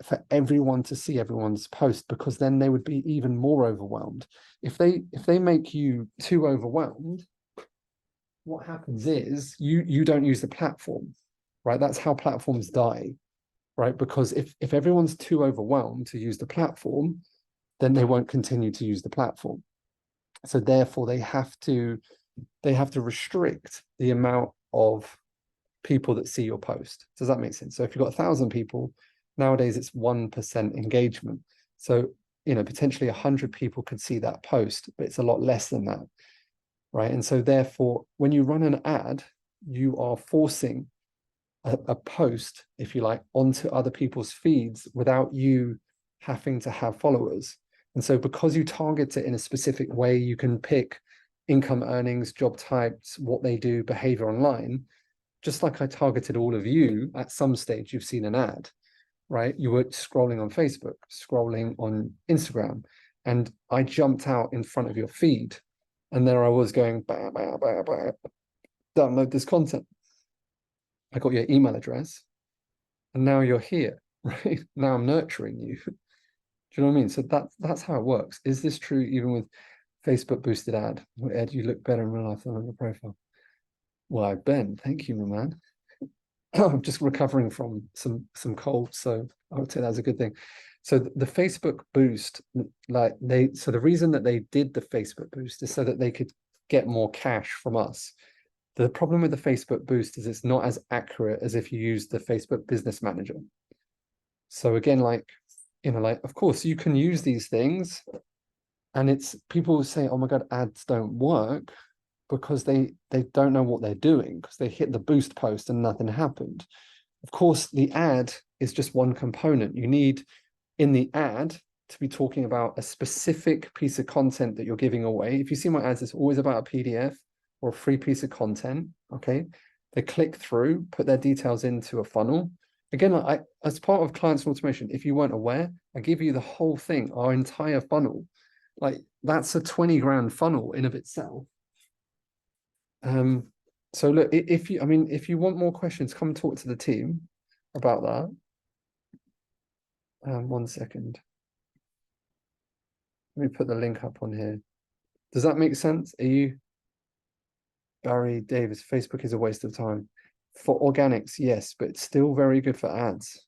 for everyone to see everyone's post, because then they would be even more overwhelmed. If they make you too overwhelmed, what happens is you don't use the platform, right? That's how platforms die, right? Because if everyone's too overwhelmed to use the platform, then they won't continue to use the platform. So therefore they have to restrict the amount of people that see your post. Does that make sense? So if you've got 1,000 people, nowadays it's 1% engagement. So, potentially 100 people could see that post, but it's a lot less than that, right? And so therefore, when you run an ad, you are forcing a post, if you like, onto other people's feeds without you having to have followers. And so because you target it in a specific way, you can pick income, earnings, job types, what they do, behavior online. Just like I targeted all of you, at some stage you've seen an ad, right? You were scrolling on Facebook, scrolling on Instagram, and I jumped out in front of your feed, and there I was going, bah, bah, bah, bah, download this content. I got your email address, and now you're here, right? Now I'm nurturing you. Do you know what I mean? So that's how it works. Is this true even with Facebook boosted ad? Ed, you look better in real life than on your profile. Well, Ben, thank you, my man. I'm just recovering from some cold, so I would say that's a good thing. So the Facebook boost, so the reason that they did the Facebook boost is so that they could get more cash from us. The problem with the Facebook boost is it's not as accurate as if you use the Facebook Business Manager. So again, of course you can use these things, and it's people say, oh my God, ads don't work, because they don't know what they're doing, because they hit the boost post and nothing happened. Of course, the ad is just one component. You need in the ad to be talking about a specific piece of content that you're giving away. If you see my ads, it's always about a PDF or a free piece of content. Okay. They click through, put their details into a funnel. Again, as part of clients automation, if you weren't aware, I give you the whole thing, our entire funnel. Like that's a 20 grand funnel in of itself. So look, if you want more questions, come talk to the team about that. 1 second. Let me put the link up on here. Does that make sense? Are you Barry Davis? Facebook is a waste of time. For organics, yes, but it's still very good for ads.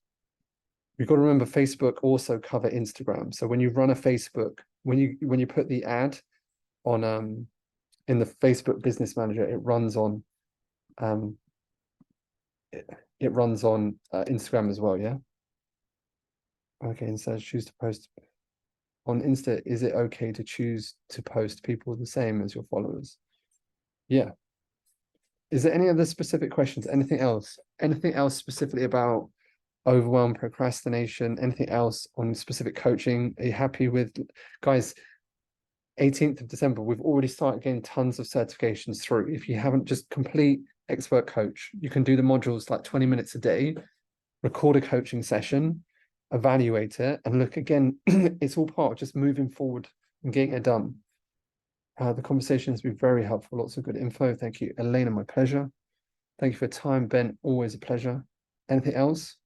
You've got to remember Facebook also cover Instagram. So when you run a Facebook, when you put the ad on in the Facebook Business Manager, it runs on Instagram as well, yeah. Okay, instead choose to post on Insta. Is it okay to choose to post people the same as your followers? Yeah. Is there any other specific questions? Anything else? Anything else specifically about overwhelm, procrastination? Anything else on specific coaching? Are you happy with, guys? 18th of December, we've already started getting tons of certifications through. If you haven't, just complete Expert Coach. You can do the modules like 20 minutes a day, record a coaching session, evaluate it, and look again. It's all part of just moving forward and getting it done. The conversation has been very helpful. Lots of good info. Thank you, Elena. My pleasure. Thank you for your time, Ben. Always a pleasure. Anything else?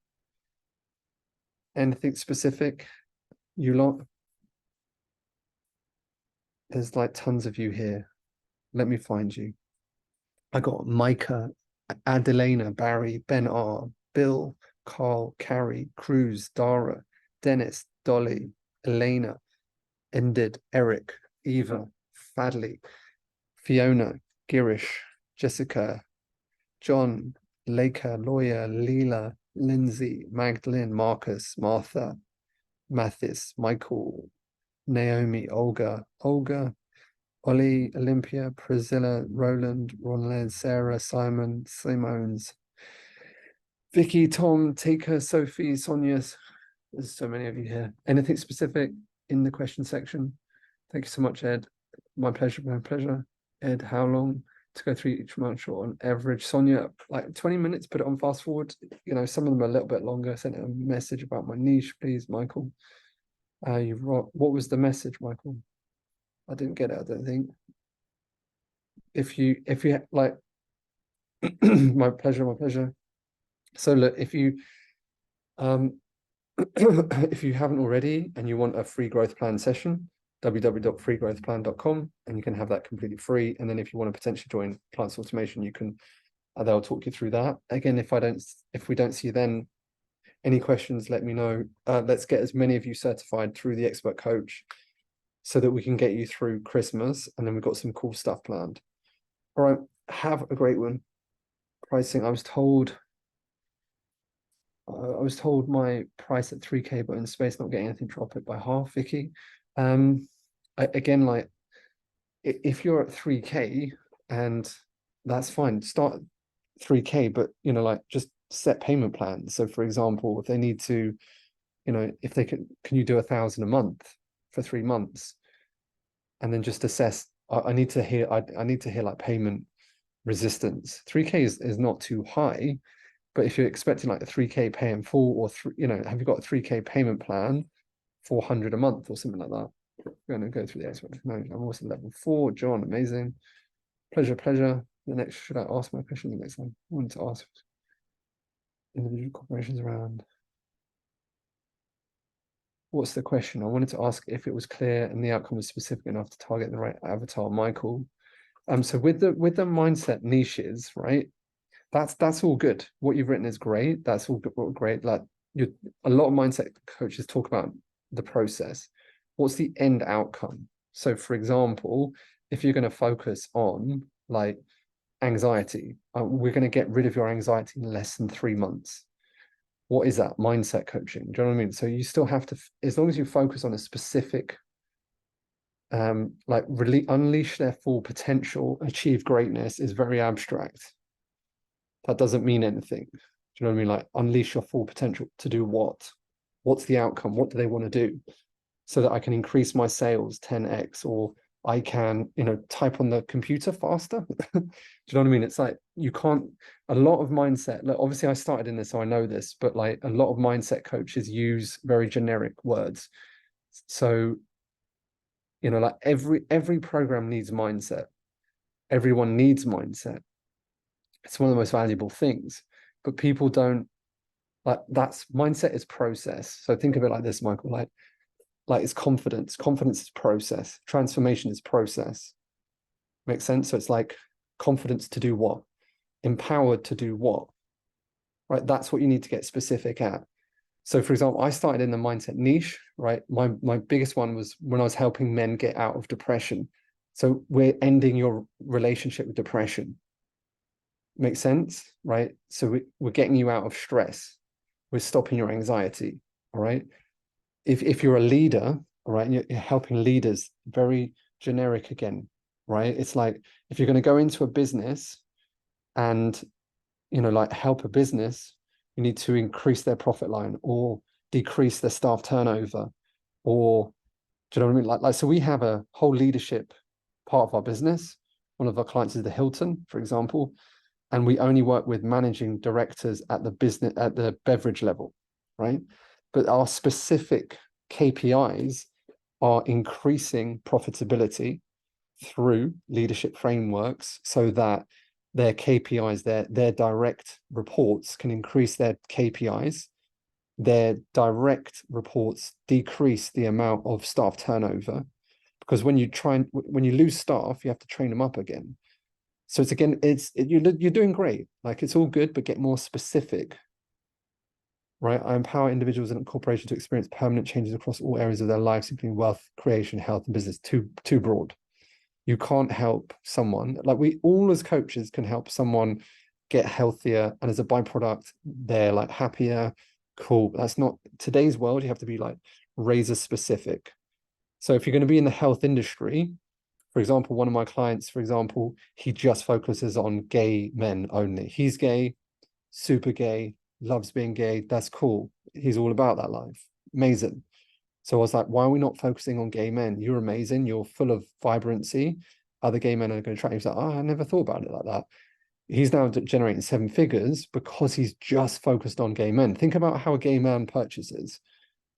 Anything specific, you lot? There's like tons of you here. Let me find you. I got Micah, Adelena, Barry, Ben R, Bill, Carl, Carrie, Cruz, Dara, Dennis, Dolly, Elena, Ended, Eric, Eva, Fadley, Fiona, Girish, Jessica, John, Laker, Lawyer, Leela, Lindsay, Magdalene, Marcus, Martha, Mathis, Michael, Naomi, Olga, Ollie, Olympia, Priscilla, Roland, Ronland, Sarah, Simon, Simones, Vicky, Tom, Tika, Sophie, Sonia. There's so many of you here. Anything specific in the question section? Thank you so much, Ed. My pleasure, my pleasure. Ed, how long to go through each short on average? Sonia, like 20 minutes, put it on fast forward. You know, some of them are a little bit longer. Sent a message about my niche, please, Michael. What was the message, Michael? I didn't get it, I don't think. If you like, my pleasure, my pleasure. So look, if you if you haven't already and you want a free growth plan session, www.freegrowthplan.com, and you can have that completely free. And then if you want to potentially join Clients Automation, you can they'll talk you through that. Again, if we don't see you then, any questions, let me know. Let's get as many of you certified through the expert coach so that we can get you through Christmas, and then we've got some cool stuff planned. All right, have a great one. Pricing, I was told my price at 3K, but in space not getting anything, drop it by half, Vicky. Again, like if you're at 3K, and that's fine, start 3K, but you know, like just set payment plans. So for example, if they need to, you know, if they can you do 1,000 a month for 3 months, and then just assess. I need to hear like payment resistance. 3K is not too high, but if you're expecting like a 3K pay in full, or you know, have you got a 3K payment plan, 400 a month or something like that? We're going to go through the expert. No, I'm also level 4. John, amazing. Pleasure. The next, should I ask my question the next time? I wanted to ask individual corporations around. What's the question? I wanted to ask if it was clear and the outcome was specific enough to target the right avatar, Michael. So with the mindset niches, right? That's all good. What you've written is great. That's all great. Like a lot of mindset coaches talk about the process. What's the end outcome? So for example, if you're going to focus on like anxiety, we're going to get rid of your anxiety in less than 3 months. What is that? Mindset coaching. Do you know what I mean? So you still have to, as long as you focus on a specific, like really unleash their full potential, achieve greatness is very abstract. That doesn't mean anything. Do you know what I mean? Like unleash your full potential to do what? What's the outcome? What do they want to do? So that I can increase my sales 10x, or I can, you know, type on the computer faster. Do you know what I mean? It's like you can't, a lot of mindset, like obviously I started in this, so I know this, but like a lot of mindset coaches use very generic words. So, you know, like every program needs mindset. Everyone needs mindset. It's one of the most valuable things, but people don't, like, that's mindset is process. So think of it like this, Michael, like it's confidence. Confidence is process. Transformation is process. Makes sense? So it's like confidence to do what? Empowered to do what? Right? That's what you need to get specific at. So for example, I started in the mindset niche, right? My biggest one was when I was helping men get out of depression. So we're ending your relationship with depression. Makes sense, right? So we're getting you out of stress. We're stopping your anxiety, all right? If you're a leader, all right, and you're helping leaders, very generic again, right? It's like if you're going to go into a business and, you know, like help a business, you need to increase their profit line or decrease their staff turnover, or do you know what I mean? Like so we have a whole leadership part of our business. One of our clients is the Hilton, for example, and we only work with managing directors at the beverage level, right? But our specific KPIs are increasing profitability through leadership frameworks, so that their KPIs, their direct reports can increase their KPIs, their direct reports decrease the amount of staff turnover, because when you lose staff, you have to train them up again. So it's again, you're doing great. Like, it's all good, but get more specific, right? I empower individuals and corporations to experience permanent changes across all areas of their lives, including wealth creation, health, and business. Too broad. You can't help someone, like, we all as coaches can help someone get healthier, and as a byproduct, they're like happier. Cool. That's not today's world. You have to be like razor specific. So if you're going to be in the health industry, for example, one of my clients, for example, he just focuses on gay men only. He's gay, super gay, loves being gay. That's cool. He's all about that life. Amazing. So I was like, why are we not focusing on gay men? You're amazing. You're full of vibrancy. Other gay men are going to try. He's like, oh, I never thought about it like that. He's now generating 7 figures because he's just focused on gay men. Think about how a gay man purchases.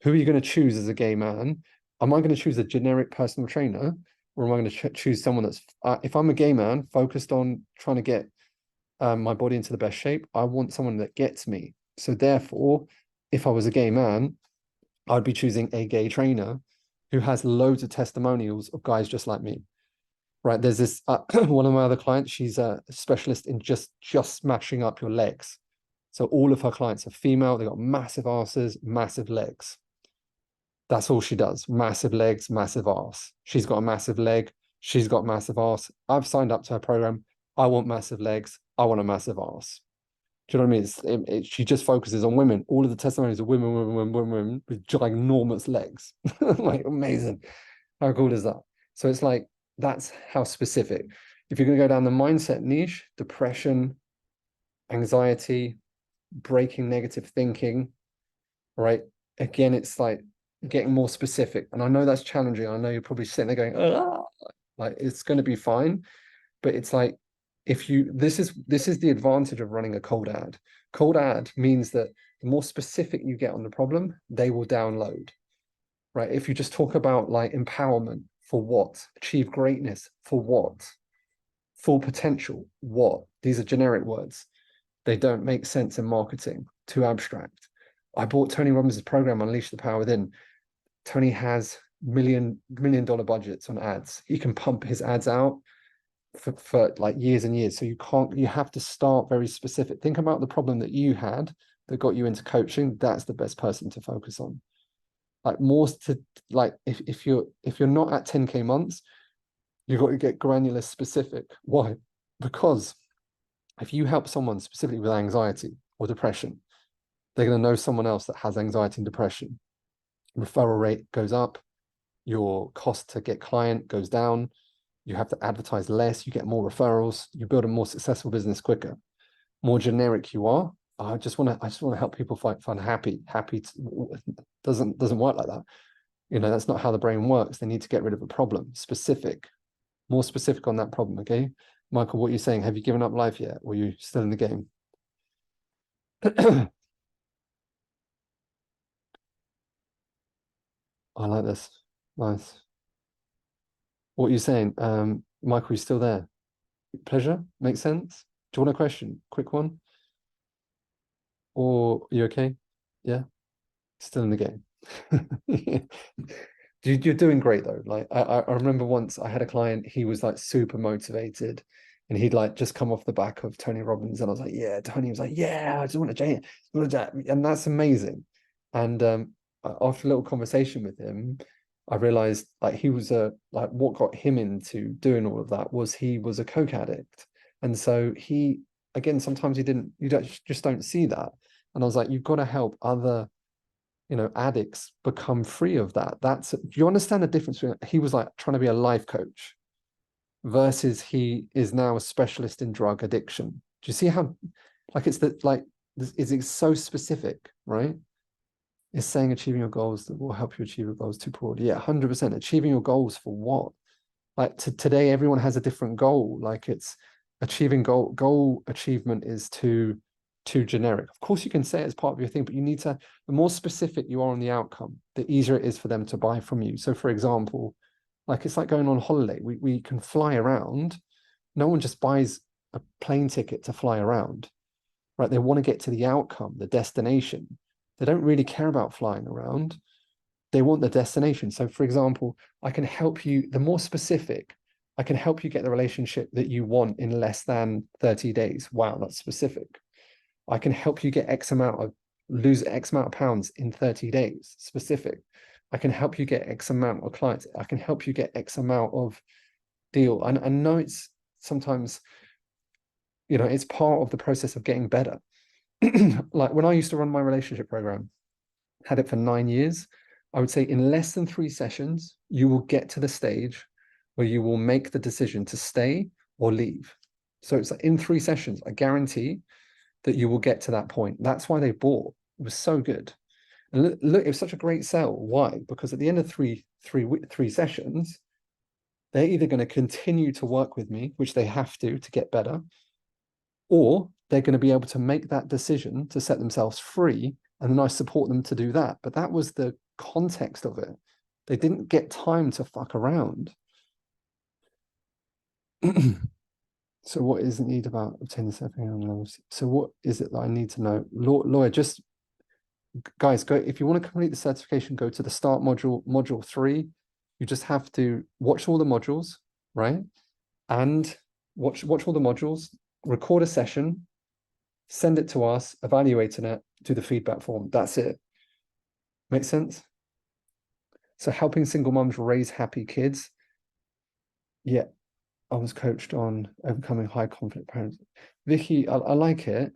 Who are you going to choose as a gay man? Am I going to choose a generic personal trainer, or am I going to choose someone that's, if I'm a gay man focused on trying to get my body into the best shape, I want someone that gets me. So therefore, if I was a gay man, I'd be choosing a gay trainer who has loads of testimonials of guys just like me. Right? There's this one of my other clients. She's a specialist in just smashing up your legs. So all of her clients are female. They got massive asses, massive legs. That's all she does. Massive legs, massive ass. She's got a massive leg. She's got massive ass. I've signed up to her program. I want massive legs. I want a massive ass. Do you know what I mean? She just focuses on women. All of the testimonies of women with ginormous legs. Like, amazing. How cool is that? So it's like, that's how specific. If you're going to go down the mindset niche, depression, anxiety, breaking negative thinking, right? Again, it's like getting more specific. And I know that's challenging. I know you're probably sitting there going, ah, like, it's going to be fine. But it's like, if you, this is the advantage of running a cold ad. Cold ad means that the more specific you get on the problem, they will download, right? If you just talk about like empowerment, for what? Achieve greatness, for what? Full potential, what? These are generic words. They don't make sense in marketing, too abstract. I bought Tony Robbins' program, Unleash the Power Within. Tony has million dollar budgets on ads. He can pump his ads out for like years and years. So you have to start very specific. Think about the problem that you had that got you into coaching. That's the best person to focus on. Like, more to, like, if you're not at 10K months, you've got to get granular specific. Why? Because if you help someone specifically with anxiety or depression, they're going to know someone else that has anxiety and depression. Referral rate goes up. Your cost to get client goes down. You have to advertise less. You get more referrals. You build a more successful business quicker. More generic you are, I just want to help people find happy. Doesn't work like that. You know, that's not how the brain works. They need to get rid of a problem. Specific, more specific on that problem. Okay, Michael, what are you saying? Have you given up life yet, or are you still in the game? I like this. Nice. What are you saying? Michael, you still there? Pleasure? Makes sense? Do you want a question? Quick one? Or are you okay? Yeah? Still in the game. You're doing great though. Like, I remember once I had a client, he was like super motivated, and he'd like just come off the back of Tony Robbins, and I was like, yeah, Tony was like, yeah, I just want to change, and that's amazing. And after a little conversation with him, I realized like he was like, what got him into doing all of that was he was a coke addict. And so he, again, sometimes just don't see that. And I was like, you've got to help other, addicts become free of that. Do you understand the difference between, he was like trying to be a life coach versus he is now a specialist in drug addiction. Do you see how, like, it's so specific, right? It's saying achieving your goals that will help you achieve your goals too broad. Yeah, 100%. Achieving your goals for what? Like, today, everyone has a different goal. Like, it's achieving goal achievement is too generic. Of course, you can say it as part of your thing, but you need to, the more specific you are on the outcome, the easier it is for them to buy from you. So for example, like, it's like going on holiday. We can fly around. No one just buys a plane ticket to fly around, right? They want to get to the outcome, the destination. They don't really care about flying around. They want the destination. So for example, I can help you, the more specific, I can help you get the relationship that you want in less than 30 days. Wow, that's specific. I can help you get lose X amount of pounds in 30 days, specific. I can help you get X amount of clients. I can help you get X amount of deal. And I know it's sometimes, it's part of the process of getting better. Like when I used to run my relationship program, had it for 9 years, I would say in less than 3 sessions, you will get to the stage where you will make the decision to stay or leave. So it's like in 3 sessions, I guarantee that you will get to that point. That's why they bought. It was so good. And look, it was such a great sell. Why? Because at the end of three sessions, they're either going to continue to work with me, which they have to get better, or they're going to be able to make that decision to set themselves free. And then I support them to do that. But that was the context of it. They didn't get time to fuck around. So what is the need about obtaining certificate? So what is it that I need to know? Lawyer, just guys, go, if you want to complete the certification, go to the start module 3. You just have to watch all the modules, right? And watch all the modules, record a session, send it to us, evaluate it, do the feedback form. That's it. Make sense? So helping single moms raise happy kids. Yeah, I was coached on overcoming high conflict parents. Vicky, I like it.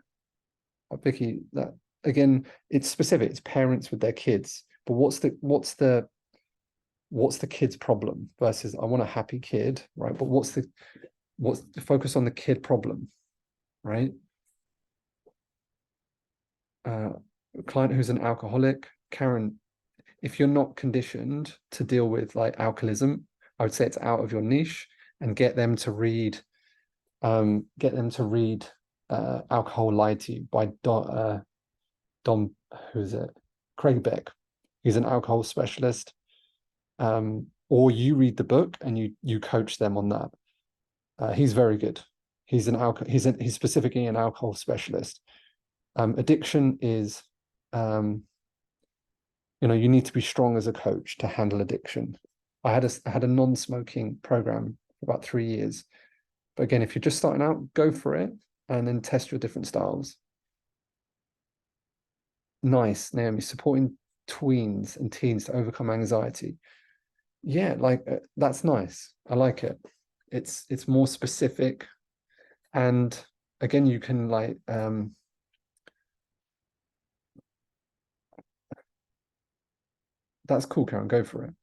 Vicky, that again, it's specific. It's parents with their kids. But what's the kid's problem versus I want a happy kid, right? But what's the focus on the kid problem, right? Client who's an alcoholic, Karen, if you're not conditioned to deal with like alcoholism, I would say it's out of your niche, and get them to read Alcohol Lied to You by Dom, who's it? Craig Beck. He's an alcohol specialist. Or you read the book and you coach them on that. He's very good. He's specifically an alcohol specialist. Addiction is, you need to be strong as a coach to handle addiction. I had a non-smoking program for about 3 years. But again, if you're just starting out, go for it and then test your different styles. Nice, Naomi, supporting tweens and teens to overcome anxiety. Yeah, like that's nice. I like it. It's more specific, and again, you can like that's cool, Karen. Go for it.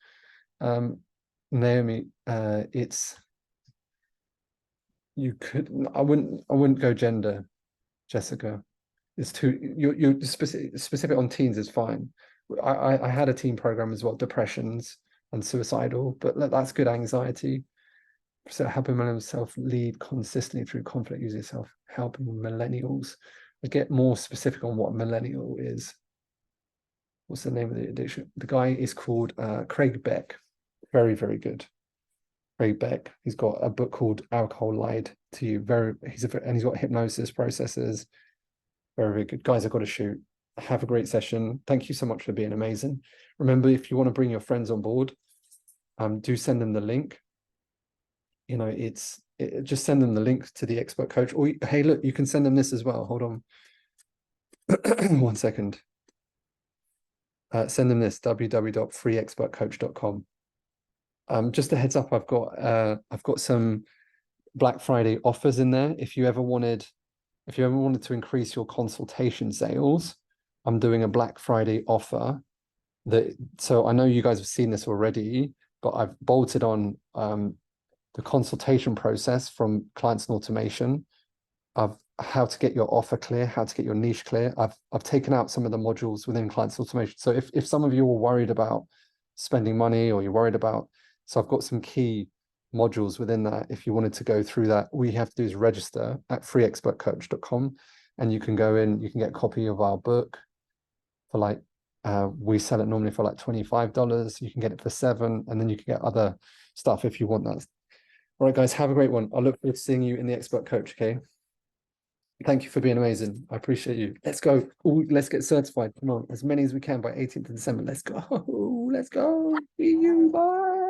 Naomi, I wouldn't go gender, Jessica. It's too you're specific on teens is fine. I had a teen program as well, depressions and suicidal, but that's good anxiety. So helping myself lead consistently through conflict, using yourself, helping millennials. I get more specific on what millennial is. What's the name of the addiction? The guy is called Craig Beck. Very, very good. Craig Beck. He's got a book called Alcohol Lied to You. And he's got hypnosis processes. Very, very good. Guys, I've got to shoot. Have a great session. Thank you so much for being amazing. Remember, if you want to bring your friends on board, do send them the link. Just send them the link to the expert coach. Or hey, look, you can send them this as well. Hold on. 1 second. Send them this, www.freeexpertcoach.com. Just a heads up, I've got some Black Friday offers in there. If you ever wanted to increase your consultation sales, I'm doing a Black Friday offer. So I know you guys have seen this already, but I've bolted on the consultation process from clients and automation of how to get your offer clear, how to get your niche clear. I've taken out some of the modules within clients automation. So if some of you are worried about spending money, or you're worried about, so I've got some key modules within that. If you wanted to go through that, all you have to do is register at freeexpertcoach.com, and you can go in, you can get a copy of our book for like, we sell it normally for like $25. You can get it for $7, and then you can get other stuff if you want that. All right, guys, have a great one. I look forward to seeing you in the Expert Coach, okay? Thank you for being amazing. I appreciate you. Let's go. Ooh, let's get certified. Come on, as many as we can by 18th of December. Let's go. Let's go. See you. Bye.